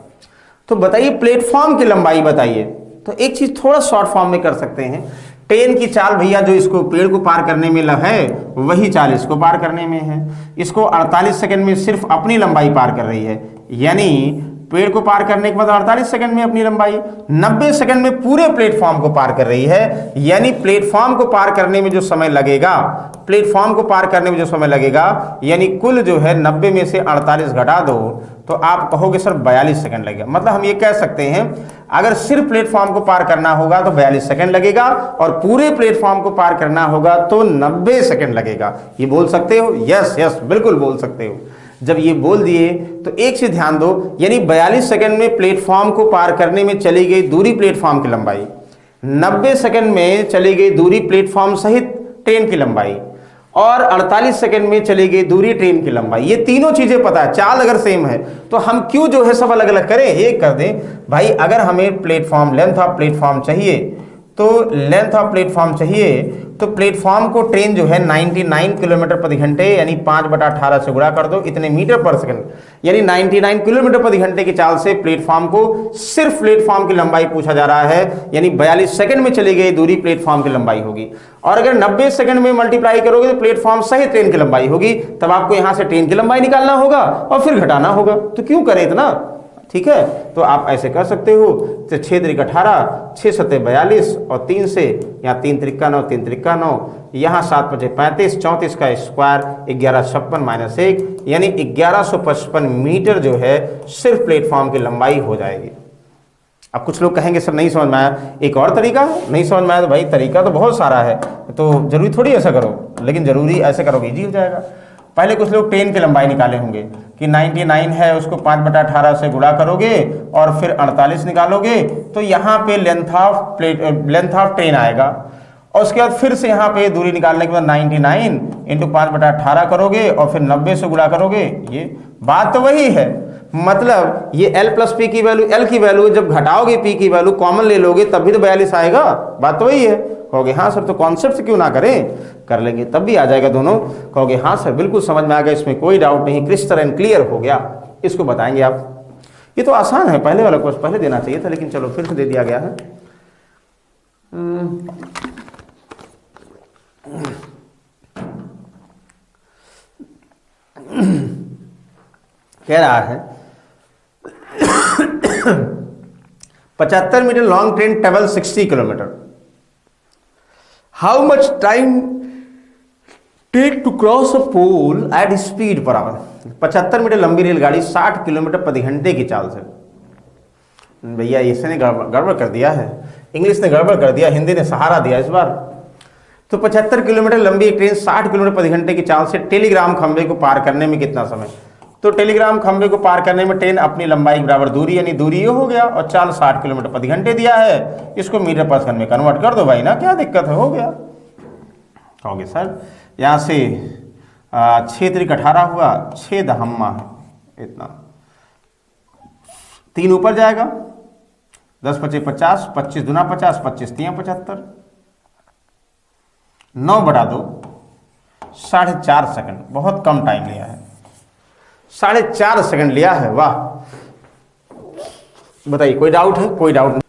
तो बताइए प्लेटफॉर्म की लंबाई बताइए। तो एक चीज थोड़ा शॉर्ट फॉर्म में कर सकते हैं। ट्रेन की चाल भैया जो इसको पेड़ को पार करने में है, वही चाल इसको पार करने में है। इसको 48 सेकंड में सिर्फ अपनी लंबाई पार कर रही है, यानी पेड़ को पार करने के बाद 48 सेकंड में अपनी लंबाई, 90 सेकंड में पूरे प्लेटफॉर्म को पार कर रही है। यानी प्लेटफॉर्म को पार करने में जो समय लगेगा, प्लेटफॉर्म को पार करने में जो समय लगेगा, यानी कुल जो है 90 में से 48 घटा दो तो आप कहोगे सर 42 सेकंड लगेगा। मतलब हम ये कह सकते हैं अगर सिर्फ प्लेटफॉर्म को पार करना होगा तो 42 सेकंड लगेगा और पूरे प्लेटफॉर्म को पार करना होगा तो 90 सेकंड लगेगा। ये बोल सकते हो? यस यस बिल्कुल बोल सकते हो। जब ये बोल दिए तो एक चीज ध्यान दो, यानी 42 सेकंड में प्लेटफॉर्म को पार करने में चली गई दूरी प्लेटफॉर्म की लंबाई, 90 सेकंड में चली गई दूरी प्लेटफॉर्म सहित ट्रेन की लंबाई, और 48 सेकंड में चली गई दूरी ट्रेन की लंबाई। ये तीनों चीजें पता है। चाल अगर सेम है तो हम क्यों जो है सब अलग अलग करें? एक कर दें भाई। अगर हमें प्लेटफॉर्म, लेंथ ऑफ प्लेटफॉर्म चाहिए, तो लेंथ ऑफ प्लेटफॉर्म चाहिए तो प्लेटफॉर्म को ट्रेन जो है 99 किलोमीटर प्रति घंटे यानी 5/18 से गुणा कर दो, इतने मीटर पर सेकंड, यानी 99 किलोमीटर प्रति घंटे की चाल से प्लेटफॉर्म को, सिर्फ प्लेटफॉर्म की लंबाई पूछा जा रहा है, यानी 42 सेकंड में चली गई दूरी प्लेटफॉर्म की लंबाई होगी। और अगर 90 सेकंड में मल्टीप्लाई करोगे तो प्लेटफॉर्म सहित ट्रेन की लंबाई होगी। तब आपको यहां से ट्रेन की लंबाई निकालना होगा और फिर घटाना होगा। तो क्यों करें इतना? ठीक है, तो आप ऐसे कर सकते हो। तो 6 त्रिक 18, 6 सत्ते 42 और 3 से यहाँ 3 त्रिका 9, 3 त्रिका 9, यहाँ 7 पचे 35, 34 का स्क्वायर 1156 - 1, यानी 1155 मीटर जो है सिर्फ प्लेटफॉर्म की लंबाई हो जाएगी। अब कुछ लोग कहेंगे सर नहीं समझ में आया, एक और तरीका नहीं समझ में आया। तो भाई तरीका तो बहुत सारा है, तो जरूरी थोड़ी ऐसा करो, लेकिन जरूरी ऐसे करोगे इजी हो जाएगा। पहले कुछ लोग ट्रेन की लंबाई निकाले होंगे कि 99 है, उसको 5/18 से गुणा करोगे और फिर 48 निकालोगे तो यहाँ पे लेंथ ऑफ ट्रेन आएगा। और उसके बाद फिर से यहाँ पे दूरी निकालने के बाद 99 इंटू 5/18 करोगे और फिर 90 से गुणा करोगे। ये बात तो वही है, मतलब ये L प्लस पी की वैल्यू, L की वैल्यू जब घटाओगे P की वैल्यू कॉमन ले लोगे तब भी तो 42 आएगा। बात तो वही है। कहोगे हाँ सर तो कॉन्सेप्ट से क्यों ना करें, कर लेंगे तब भी आ जाएगा दोनों। कहोगे हाँ सर बिल्कुल समझ में आ गया, इसमें कोई डाउट नहीं, क्रिस्टल एंड क्लियर हो गया। इसको बताएंगे आप। ये तो आसान है, पहले वाला कोर्स पहले देना चाहिए था, लेकिन चलो फिर से दे दिया गया है। कह रहा है 75 metre long train travel 60 kilometre, how much time take to cross a pole at speed per hour. 75 मीटर लंबी रेलगाड़ी 60 किलोमीटर प्रति घंटे की चाल से। भैया इसने गड़बड़ कर दिया है, इंग्लिश ने गड़बड़ कर दिया, हिंदी ने सहारा दिया इस बार। तो 75 किलोमीटर लंबी एक ट्रेन 60 किलोमीटर प्रति घंटे की चाल से टेलीग्राम खंभे को पार करने में कितना समय। तो टेलीग्राम खंभे को पार करने में ट्रेन अपनी लंबाई बराबर दूरी, यानी दूरी ये हो गया, और चाल 60 किलोमीटर प्रति घंटे दिया है, इसको मीटर पर सेकंड में कन्वर्ट कर दो भाई ना, क्या दिक्कत है, हो गया। कहोगे सर यहाँ से 6 त्रिक 18 हुआ, 6 दहम्मा है इतना, 3 ऊपर जाएगा, 10 पचे 50, 25 दूना 50, 25 तियां 75, 9/2, 4.5 सेकंड, बहुत कम टाइम लिया है, 4.5 सेकंड लिया है। वाह, बताइए कोई डाउट है, कोई डाउट नहीं।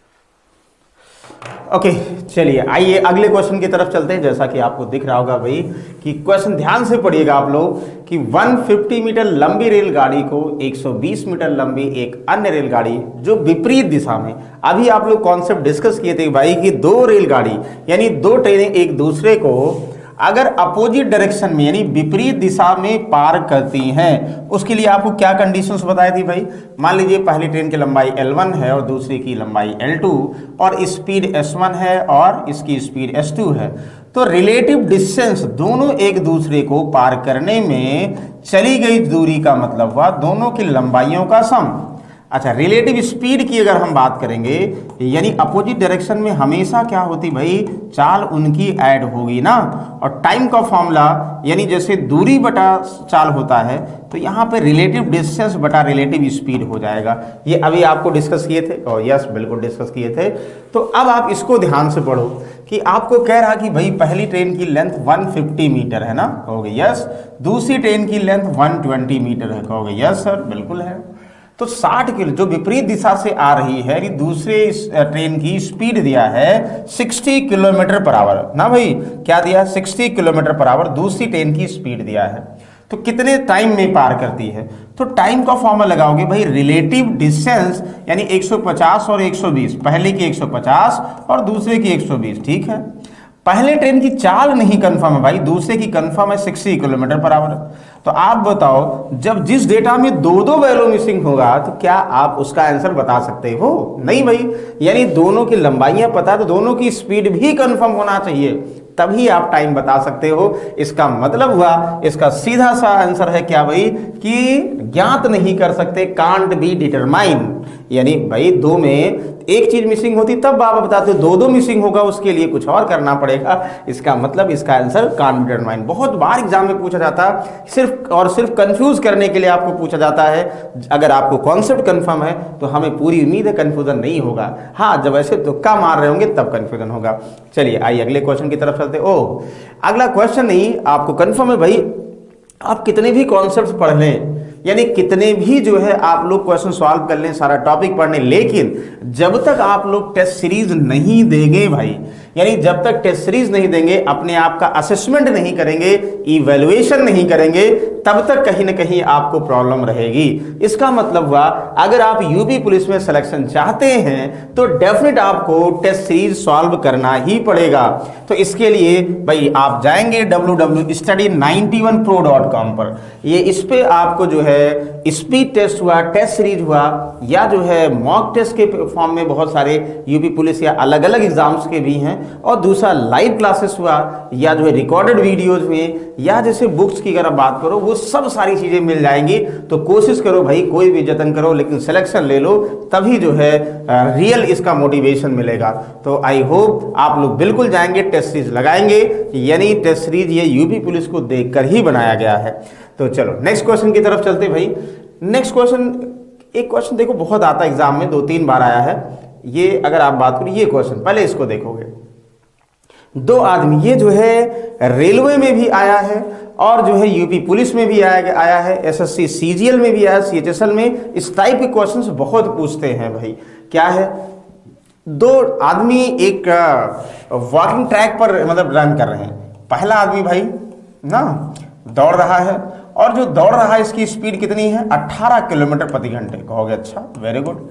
ओके चलिए आइए अगले क्वेश्चन की तरफ चलते हैं। जैसा कि आपको दिख रहा होगा भाई कि क्वेश्चन ध्यान से पढ़िएगा आप लोग कि 150 मीटर लंबी रेलगाड़ी को 120 मीटर लंबी एक अन्य रेलगाड़ी जो विपरीत दिशा में, अभी आप लोग कॉन्सेप्ट डिस्कस किए थे भाई कि दो रेलगाड़ी यानी दो ट्रेनें एक दूसरे को अगर अपोजिट डायरेक्शन में यानी विपरीत दिशा में पार करती हैं, उसके लिए आपको क्या कंडीशंस बताई थी भाई। मान लीजिए पहली ट्रेन की लंबाई L1 है और दूसरी की लंबाई L2 और स्पीड S1 है और इसकी स्पीड S2 है, तो रिलेटिव डिस्टेंस दोनों एक दूसरे को पार करने में चली गई दूरी का मतलब हुआ दोनों की लंबाइयों का सम। अच्छा, रिलेटिव स्पीड की अगर हम बात करेंगे यानी अपोजिट डायरेक्शन में हमेशा क्या होती भाई, चाल उनकी ऐड होगी ना। और टाइम का फॉर्मूला यानी जैसे दूरी बटा चाल होता है तो यहाँ पे रिलेटिव डिस्टेंस बटा रिलेटिव स्पीड हो जाएगा। ये अभी आपको डिस्कस किए थे, और यस बिल्कुल डिस्कस किए थे। तो अब आप इसको ध्यान से पढ़ो कि आपको कह रहा कि भाई पहली ट्रेन की लेंथ 150 मीटर है ना, कहोगे यस। दूसरी ट्रेन की लेंथ 120 मीटर है, कहोगे यस सर बिल्कुल है। तो 60 किलो जो विपरीत दिशा से आ रही है, दूसरे ट्रेन की स्पीड दिया है 60 किलोमीटर पर आवर ना भाई, क्या दिया 60 किलोमीटर पर आवर दूसरी ट्रेन की स्पीड दिया है। तो कितने टाइम में पार करती है, तो टाइम का फॉर्मूला लगाओगे भाई रिलेटिव डिस्टेंस यानी 150 और 120, पहले की 150 और दूसरे की 120, ठीक है। पहले ट्रेन की चाल नहीं कंफर्म है भाई, दूसरे की कंफर्म है 60 किलोमीटर पर आवर। तो आप बताओ जब जिस डेटा में दो दो वैल्यू मिसिंग होगा तो क्या आप उसका आंसर बता सकते हो, नहीं भाई। यानी दोनों की लंबाइयां पता तो दोनों की स्पीड भी कंफर्म होना चाहिए, तभी आप टाइम बता सकते हो। इसका मतलब हुआ, इसका सीधा सा आंसर है क्या भाई कि ज्ञात नहीं कर सकते, कांट बी डिटरमाइन। यानी भाई दो में एक चीज मिसिंग होती तब आप बताते हो, दो दो मिसिंग होगा उसके लिए कुछ और करना पड़ेगा। इसका मतलब इसका आंसर कांट बी डिटरमाइन। बहुत बार एग्जाम में पूछा जाता है, सिर्फ और सिर्फ कंफ्यूज करने के लिए आपको पूछा जाता है। अगर आपको कॉन्सेप्ट कंफर्म है तो हमें पूरी उम्मीद है कंफ्यूजन नहीं होगा। हाँ, जब ऐसे तुक्का मार रहे होंगे तब कंफ्यूजन होगा। चलिए आइए अगले क्वेश्चन की तरफ चलते। ओह, अगला क्वेश्चन नहीं, आपको कंफर्म है भाई आप कितने भी कॉन्सेप्ट पढ़ लें यानी कितने भी जो है आप लोग क्वेश्चन सॉल्व कर लें, सारा टॉपिक पढ़ने, लेकिन जब तक आप लोग टेस्ट सीरीज नहीं देंगे भाई, यानी जब तक टेस्ट सीरीज नहीं देंगे, अपने आप का असेसमेंट नहीं करेंगे, इवैल्यूएशन नहीं करेंगे, तब तक कहीं ना कहीं आपको प्रॉब्लम रहेगी। इसका मतलब हुआ अगर आप यूपी पुलिस में सिलेक्शन चाहते हैं तो डेफिनेट आपको टेस्ट सीरीज सॉल्व करना ही पड़ेगा। तो इसके लिए भाई आप जाएंगे www.study91pro.com पर, ये इस पे आपको जो है स्पीड टेस्ट हुआ, टेस्ट सीरीज हुआ, या जो है मॉक टेस्ट के फॉर्म में बहुत सारे यूपी पुलिस या अलग अलग एग्जाम्स के भी हैं, और दूसरा लाइव क्लासेस हुआ या जो है रिकॉर्डेड वीडियोज हुए या जैसे बुक्स की अगर आप बात करो वो सब सारी चीज़ें मिल जाएंगी। तो कोशिश करो भाई, कोई भी जतन करो लेकिन सिलेक्शन ले लो, तभी जो है रियल इसका मोटिवेशन मिलेगा। तो आई होप आप लोग बिल्कुल जाएंगे, टेस्ट सीरीज लगाएंगे, यानी टेस्ट सीरीज ये यूपी पुलिस को देखकर ही बनाया गया है। तो चलो नेक्स्ट क्वेश्चन की तरफ चलते भाई। नेक्स्ट क्वेश्चन, एक क्वेश्चन देखो बहुत आता है एग्जाम में, 2-3 बार आया है ये। अगर आप बात करो ये क्वेश्चन, पहले इसको देखोगे, 2 आदमी, ये जो है रेलवे में भी आया है और जो है यूपी पुलिस में भी आया है, एसएससी सीजीएल में भी आया, सीएचएसएल में। इस टाइप के क्वेश्चंस बहुत पूछते हैं भाई। क्या है, 2 आदमी एक वॉकिंग ट्रैक पर मतलब रन कर रहे हैं। पहला आदमी भाई ना दौड़ रहा है और जो दौड़ रहा है इसकी स्पीड कितनी है, 18 किलोमीटर प्रति घंटे। कहोगे अच्छा, वेरी गुड।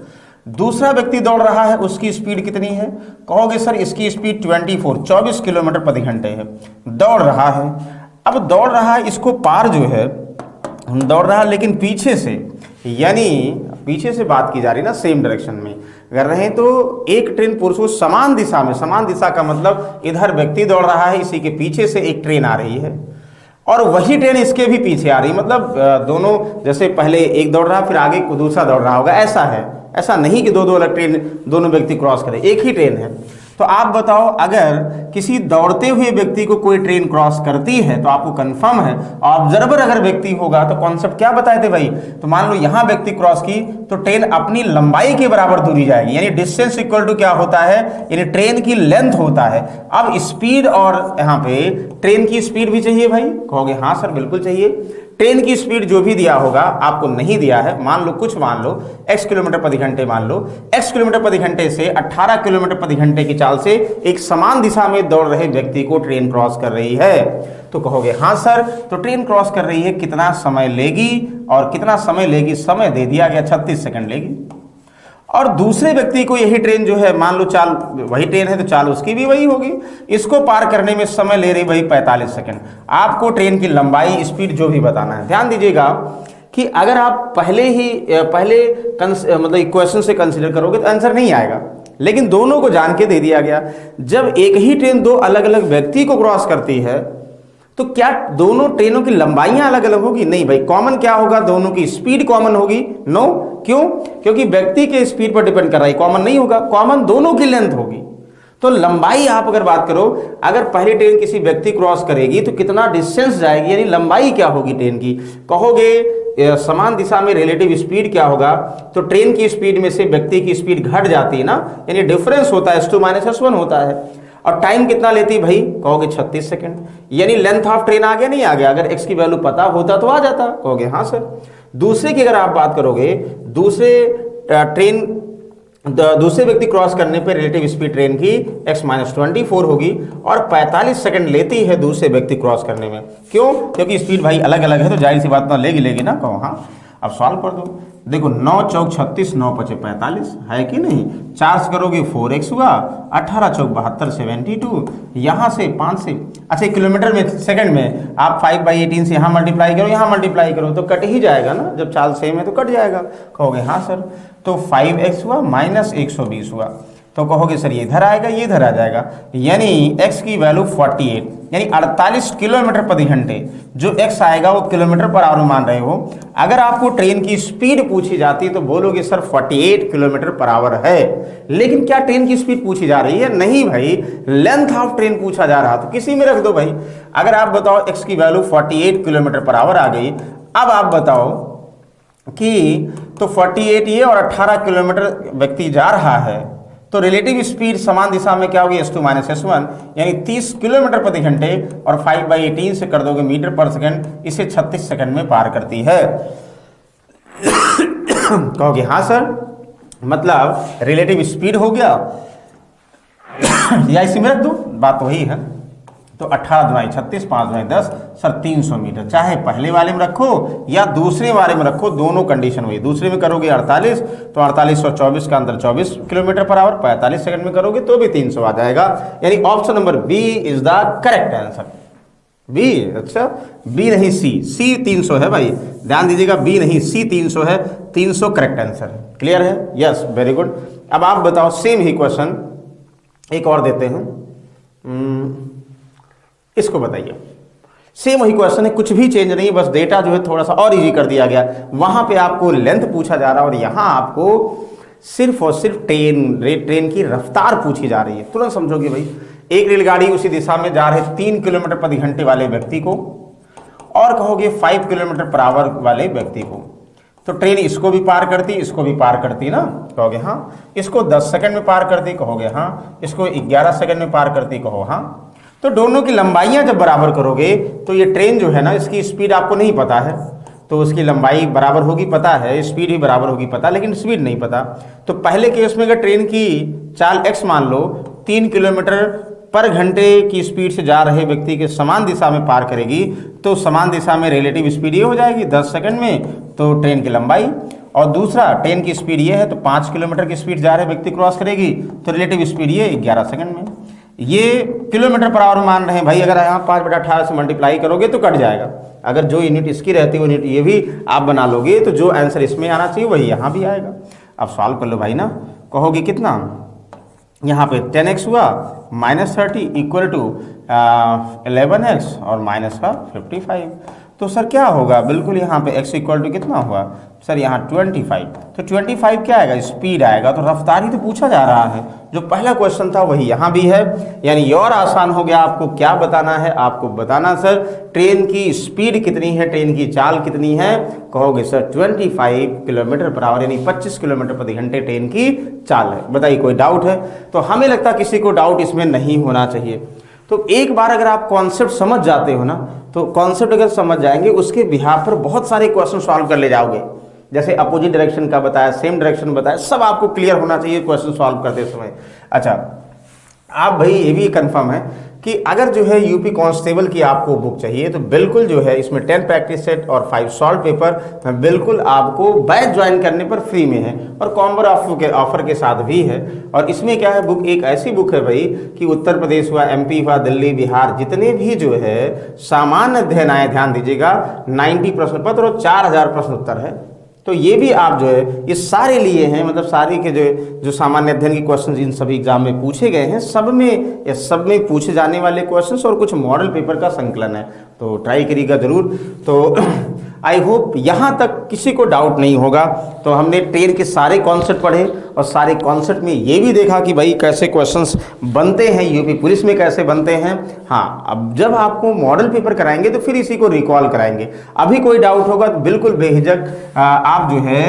दूसरा व्यक्ति दौड़ रहा है, उसकी स्पीड कितनी है, कहोगे सर इसकी स्पीड 24 किलोमीटर प्रति घंटे है। दौड़ रहा है, अब दौड़ रहा है, इसको पार जो है दौड़ रहा है लेकिन पीछे से, यानी पीछे से बात की जा रही ना, सेम डायरेक्शन में कर रहे हैं। तो एक ट्रेन पुरुषों समान दिशा में, समान दिशा का मतलब इधर व्यक्ति दौड़ रहा है, इसी के पीछे से एक ट्रेन आ रही है और वही ट्रेन इसके भी पीछे आ रही, मतलब दोनों, जैसे पहले एक दौड़ रहा फिर आगे दूसरा दौड़ रहा होगा, ऐसा है। ऐसा नहीं कि 2-2 अलग ट्रेन दोनों व्यक्ति क्रॉस करें, एक ही ट्रेन है। तो आप बताओ, अगर किसी दौड़ते हुए व्यक्ति को कोई ट्रेन क्रॉस करती है तो आपको कंफर्म है, ऑब्जर्वर अगर व्यक्ति होगा तो कॉन्सेप्ट क्या बताए थे भाई, तो मान लो यहां व्यक्ति क्रॉस की तो ट्रेन अपनी लंबाई के बराबर दूरी जाएगी, यानी डिस्टेंस इक्वल टू क्या होता है, यानी ट्रेन की लेंथ होता है। अब स्पीड, और यहाँ पे ट्रेन की स्पीड भी चाहिए भाई, कहोगे हाँ सर बिल्कुल चाहिए। ट्रेन की स्पीड जो भी दिया होगा, आपको नहीं दिया है, मान लो कुछ, मान लो x किलोमीटर प्रति घंटे, मान लो x किलोमीटर प्रति घंटे से 18 किलोमीटर प्रति घंटे की चाल से एक समान दिशा में दौड़ रहे व्यक्ति को ट्रेन क्रॉस कर रही है। तो कहोगे हाँ सर, तो ट्रेन क्रॉस कर रही है, कितना समय लेगी, और कितना समय लेगी, समय दे दिया गया 36 सेकंड लेगी। और दूसरे व्यक्ति को यही ट्रेन जो है, मान लो चाल वही ट्रेन है तो चाल उसकी भी वही होगी, इसको पार करने में समय ले रही वही 45 सेकंड। आपको ट्रेन की लंबाई, स्पीड जो भी बताना है। ध्यान दीजिएगा कि अगर आप मतलब क्वेश्चन से कंसीडर करोगे तो आंसर नहीं आएगा, लेकिन दोनों को जान के दे दिया गया। जब एक ही ट्रेन 2 अलग अलग व्यक्ति को क्रॉस करती है तो क्या दोनों ट्रेनों की लंबाइयां अलग अलग होगी? नहीं भाई, कॉमन क्या होगा, दोनों की स्पीड कॉमन होगी। नो, क्यों? क्योंकि व्यक्ति के स्पीड पर डिपेंड कर रहा है, कॉमन नहीं होगा, कॉमन दोनों की लेंथ होगी। तो लंबाई आप अगर बात करो, अगर पहली ट्रेन किसी व्यक्ति क्रॉस करेगी तो कितना डिस्टेंस जाएगी, यानी लंबाई क्या होगी ट्रेन की, कहोगे समान दिशा में रिलेटिव स्पीड क्या होगा, तो ट्रेन की स्पीड में से व्यक्ति की स्पीड घट जाती है ना, यानी डिफरेंस होता है, S2 - S1 होता है। और टाइम कितना लेती है भाई, कहोगे 36 सेकंड, यानी लेंथ ऑफ ट्रेन आ गया नहीं आ गया? अगर x की वैल्यू पता होता तो आ जाता, कहोगे हाँ सर। दूसरे की अगर आप बात करोगे, दूसरे व्यक्ति क्रॉस करने पर रिलेटिव स्पीड ट्रेन की x - 24 होगी और 45 सेकंड लेती है दूसरे व्यक्ति क्रॉस करने में। क्यों? क्योंकि स्पीड भाई अलग अलग है, तो जाहिर सी बात ना लेगी ना, कहो हाँ। अब सॉल्व कर दो, देखो 9 चौक 36, 9 पचे 45 है कि नहीं, 4 से करोगे 4x हुआ, 18 चौक 72 72, यहाँ से 5 से, अच्छा किलोमीटर में सेकंड में आप 5/18 से यहाँ मल्टीप्लाई करो, यहाँ मल्टीप्लाई करो तो कट ही जाएगा ना, जब चाल सेम है तो कट जाएगा। कहोगे हाँ सर, तो 5x हुआ माइनस 120 हुआ, तो कहोगे सर ये इधर आएगा, ये इधर आ जाएगा, यानी x की वैल्यू 48, यानी 48 किलोमीटर प्रति घंटे। जो x आएगा वो किलोमीटर पर आवर मान रहे हो। अगर आपको ट्रेन की स्पीड पूछी जाती तो बोलोगे सर 48 किलोमीटर पर आवर है, लेकिन क्या ट्रेन की स्पीड पूछी जा रही है? नहीं भाई, लेंथ ऑफ ट्रेन पूछा जा रहा, तो किसी में रख दो भाई। अगर आप बताओ x की वैल्यू 48 किलोमीटर पर आवर आ गई, अब आप बताओ कि तो 48 ये और 18 किलोमीटर व्यक्ति जा रहा है, तो रिलेटिव स्पीड समान दिशा में क्या होगी, S2 - S1, यानी 30 किलोमीटर प्रति घंटे, और 5/18 से कर दोगे मीटर पर सेकंड, इसे 36 सेकंड में पार करती है। कहोगे हाँ सर, मतलब रिलेटिव स्पीड हो गया या इसी में रख दो, बात वही है। तो 18 दूनी 36, 5 दूनी 10, सर 300 मीटर। चाहे पहले वाले में रखो या दूसरे वाले में रखो, दोनों कंडीशन वही। दूसरे में करोगे 48, तो 48 और 24 का अंदर 24 किलोमीटर पर आवर, 45 सेकंड में करोगे तो भी 300 आ जाएगा। यानी option number B is the correct answer. B, अच्छा बी नहीं सी 300 है भाई, ध्यान दीजिएगा, बी नहीं सी 300 है, 300 करेक्ट आंसर है। क्लियर है? Yes, very good. अब आप बताओ, सेम ही क्वेश्चन एक और देते हैं। इसको बताइए। सेम वही क्वेश्चन है, कुछ भी चेंज नहीं है, बस डेटा जो है थोड़ा सा और इजी कर दिया गया। वहां पे आपको लेंथ पूछा जा रहा है और यहां आपको सिर्फ और सिर्फ ट्रेन की रफ्तार पूछी जा रही है। तुरंत समझोगे भाई, एक रेलगाड़ी उसी दिशा में जा रहे 3 किलोमीटर प्रति घंटे वाले व्यक्ति को और कहोगे 5 किलोमीटर पर आवर वाले व्यक्ति को, तो ट्रेन इसको भी पार करती, इसको भी पार करती ना, कहोगे हाँ। इसको 10 सेकंड में पार करती, कहोगे हाँ। इसको 11 सेकंड में पार करती, कहो हाँ। तो दोनों की लंबाइयां जब बराबर करोगे तो ये ट्रेन जो है ना, इसकी स्पीड आपको नहीं पता है, तो उसकी लंबाई बराबर होगी पता है, स्पीड भी बराबर होगी पता, लेकिन स्पीड नहीं पता। तो पहले केस में अगर ट्रेन की चाल x मान लो, 3 किलोमीटर पर घंटे की स्पीड से जा रहे व्यक्ति के समान दिशा में पार करेगी, तो समान दिशा में रिलेटिव स्पीड ये हो जाएगी 10 सेकंड में, तो ट्रेन की लंबाई। और दूसरा, ट्रेन की स्पीड ये है तो 5 किलोमीटर की स्पीड जा रहे व्यक्ति क्रॉस करेगी, तो रिलेटिव स्पीड ये 11 सेकंड में। ये किलोमीटर पर आवर मान रहे हैं भाई, अगर यहाँ 5/18 से मल्टीप्लाई करोगे तो कट जाएगा। अगर जो यूनिट इसकी रहती है वो यूनिट ये भी आप बना लोगे, तो जो आंसर इसमें आना चाहिए वही यहाँ भी आएगा। अब सॉल्व कर लो भाई ना, कहोगे कितना, यहाँ पे 10x हुआ, -30 इक्वल टू 11x और माइनस का 55। तो सर क्या होगा, बिल्कुल यहाँ पे x इक्वल टू कितना हुआ सर, यहाँ 25। तो 25 क्या आएगा, स्पीड आएगा। तो रफ्तार ही तो पूछा जा रहा है, जो पहला क्वेश्चन था वही यहाँ भी है। यानी ये और आसान हो गया। आपको क्या बताना है, आपको बताना सर ट्रेन की स्पीड कितनी है, ट्रेन की चाल कितनी है, कहोगे सर 25 किलोमीटर पर आवर, यानी 25 किलोमीटर प्रति घंटे ट्रेन की चाल है। बताइए कोई डाउट है? तो हमें लगता है किसी को डाउट इसमें नहीं होना चाहिए। तो एक बार अगर आप कॉन्सेप्ट समझ जाते हो ना, तो कॉन्सेप्ट अगर समझ जाएंगे उसके बिहाफ पर बहुत सारे क्वेश्चन सॉल्व कर ले जाओगे। जैसे अपोजिट डायरेक्शन का बताया, सेम डायरेक्शन बताया, सब आपको क्लियर होना चाहिए क्वेश्चन सॉल्व करते समय। अच्छा, आप भाई ये भी कंफर्म है कि अगर जो है यूपी कांस्टेबल की आपको बुक चाहिए तो बिल्कुल जो है इसमें 10 प्रैक्टिस सेट और 5 सॉल्व पेपर बिल्कुल आपको बैच ज्वाइन करने पर फ्री में है और कॉम्बो ऑफर के साथ भी है। और इसमें क्या है, बुक एक ऐसी बुक है भाई कि उत्तर प्रदेश हुआ, MP हुआ, दिल्ली, बिहार, जितने भी जो है सामान्य अध्ययन आए, ध्यान दीजिएगा, 90 प्रश्न पत्र और 4000 प्रश्न उत्तर है। तो ये भी आप जो है ये सारे लिए हैं, मतलब सारे के जो सामान्य अध्ययन के क्वेश्चंस इन सभी एग्जाम में पूछे गए हैं, सब में पूछे जाने वाले क्वेश्चंस और कुछ मॉडल पेपर का संकलन है। तो ट्राई करिएगा जरूर। तो आई होप यहाँ तक किसी को डाउट नहीं होगा। तो हमने ट्रेन के सारे कॉन्सेप्ट पढ़े और सारे कॉन्सेप्ट में ये भी देखा कि भाई कैसे क्वेश्चंस बनते हैं, यूपी पुलिस में कैसे बनते हैं। हाँ, अब जब आपको मॉडल पेपर कराएंगे तो फिर इसी को रिकॉल कराएंगे। अभी कोई डाउट होगा तो बिल्कुल बेहिचक आप जो है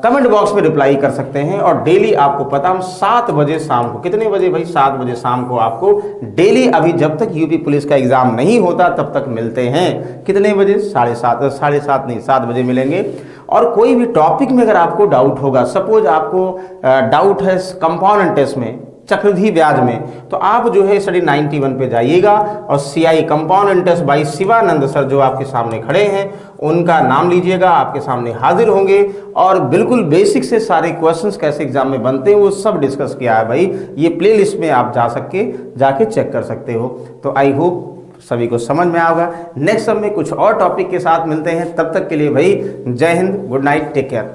कमेंट बॉक्स में रिप्लाई कर सकते हैं। और डेली आपको पता, हम 7 बजे शाम को, कितने बजे भाई, 7 बजे शाम को आपको डेली, अभी जब तक यूपी पुलिस का एग्जाम नहीं होता तब तक मिलते हैं। कितने बजे, 7:30 नहीं, 7 बजे मिलेंगे। और कोई भी टॉपिक में अगर आपको डाउट होगा, सपोज आपको डाउट है कंपाउंड इंटरेस्ट में, चक्रवृद्धि ब्याज में, तो आप जो है स्टडी 91 पे जाइएगा और CI compound interest by Shivanand sir जो आपके सामने खड़े हैं उनका नाम लीजिएगा, आपके सामने हाजिर होंगे और बिल्कुल बेसिक से सारे क्वेश्चंस कैसे एग्जाम में बनते हैं वो सब डिस्कस किया है भाई। ये प्लेलिस्ट में आप जाके चेक कर सकते हो। तो आई होप सभी को समझ में आएगा। नेक्स्ट सब में कुछ और टॉपिक के साथ मिलते हैं, तब तक के लिए भाई जय हिंद, गुड नाइट, टेक केयर।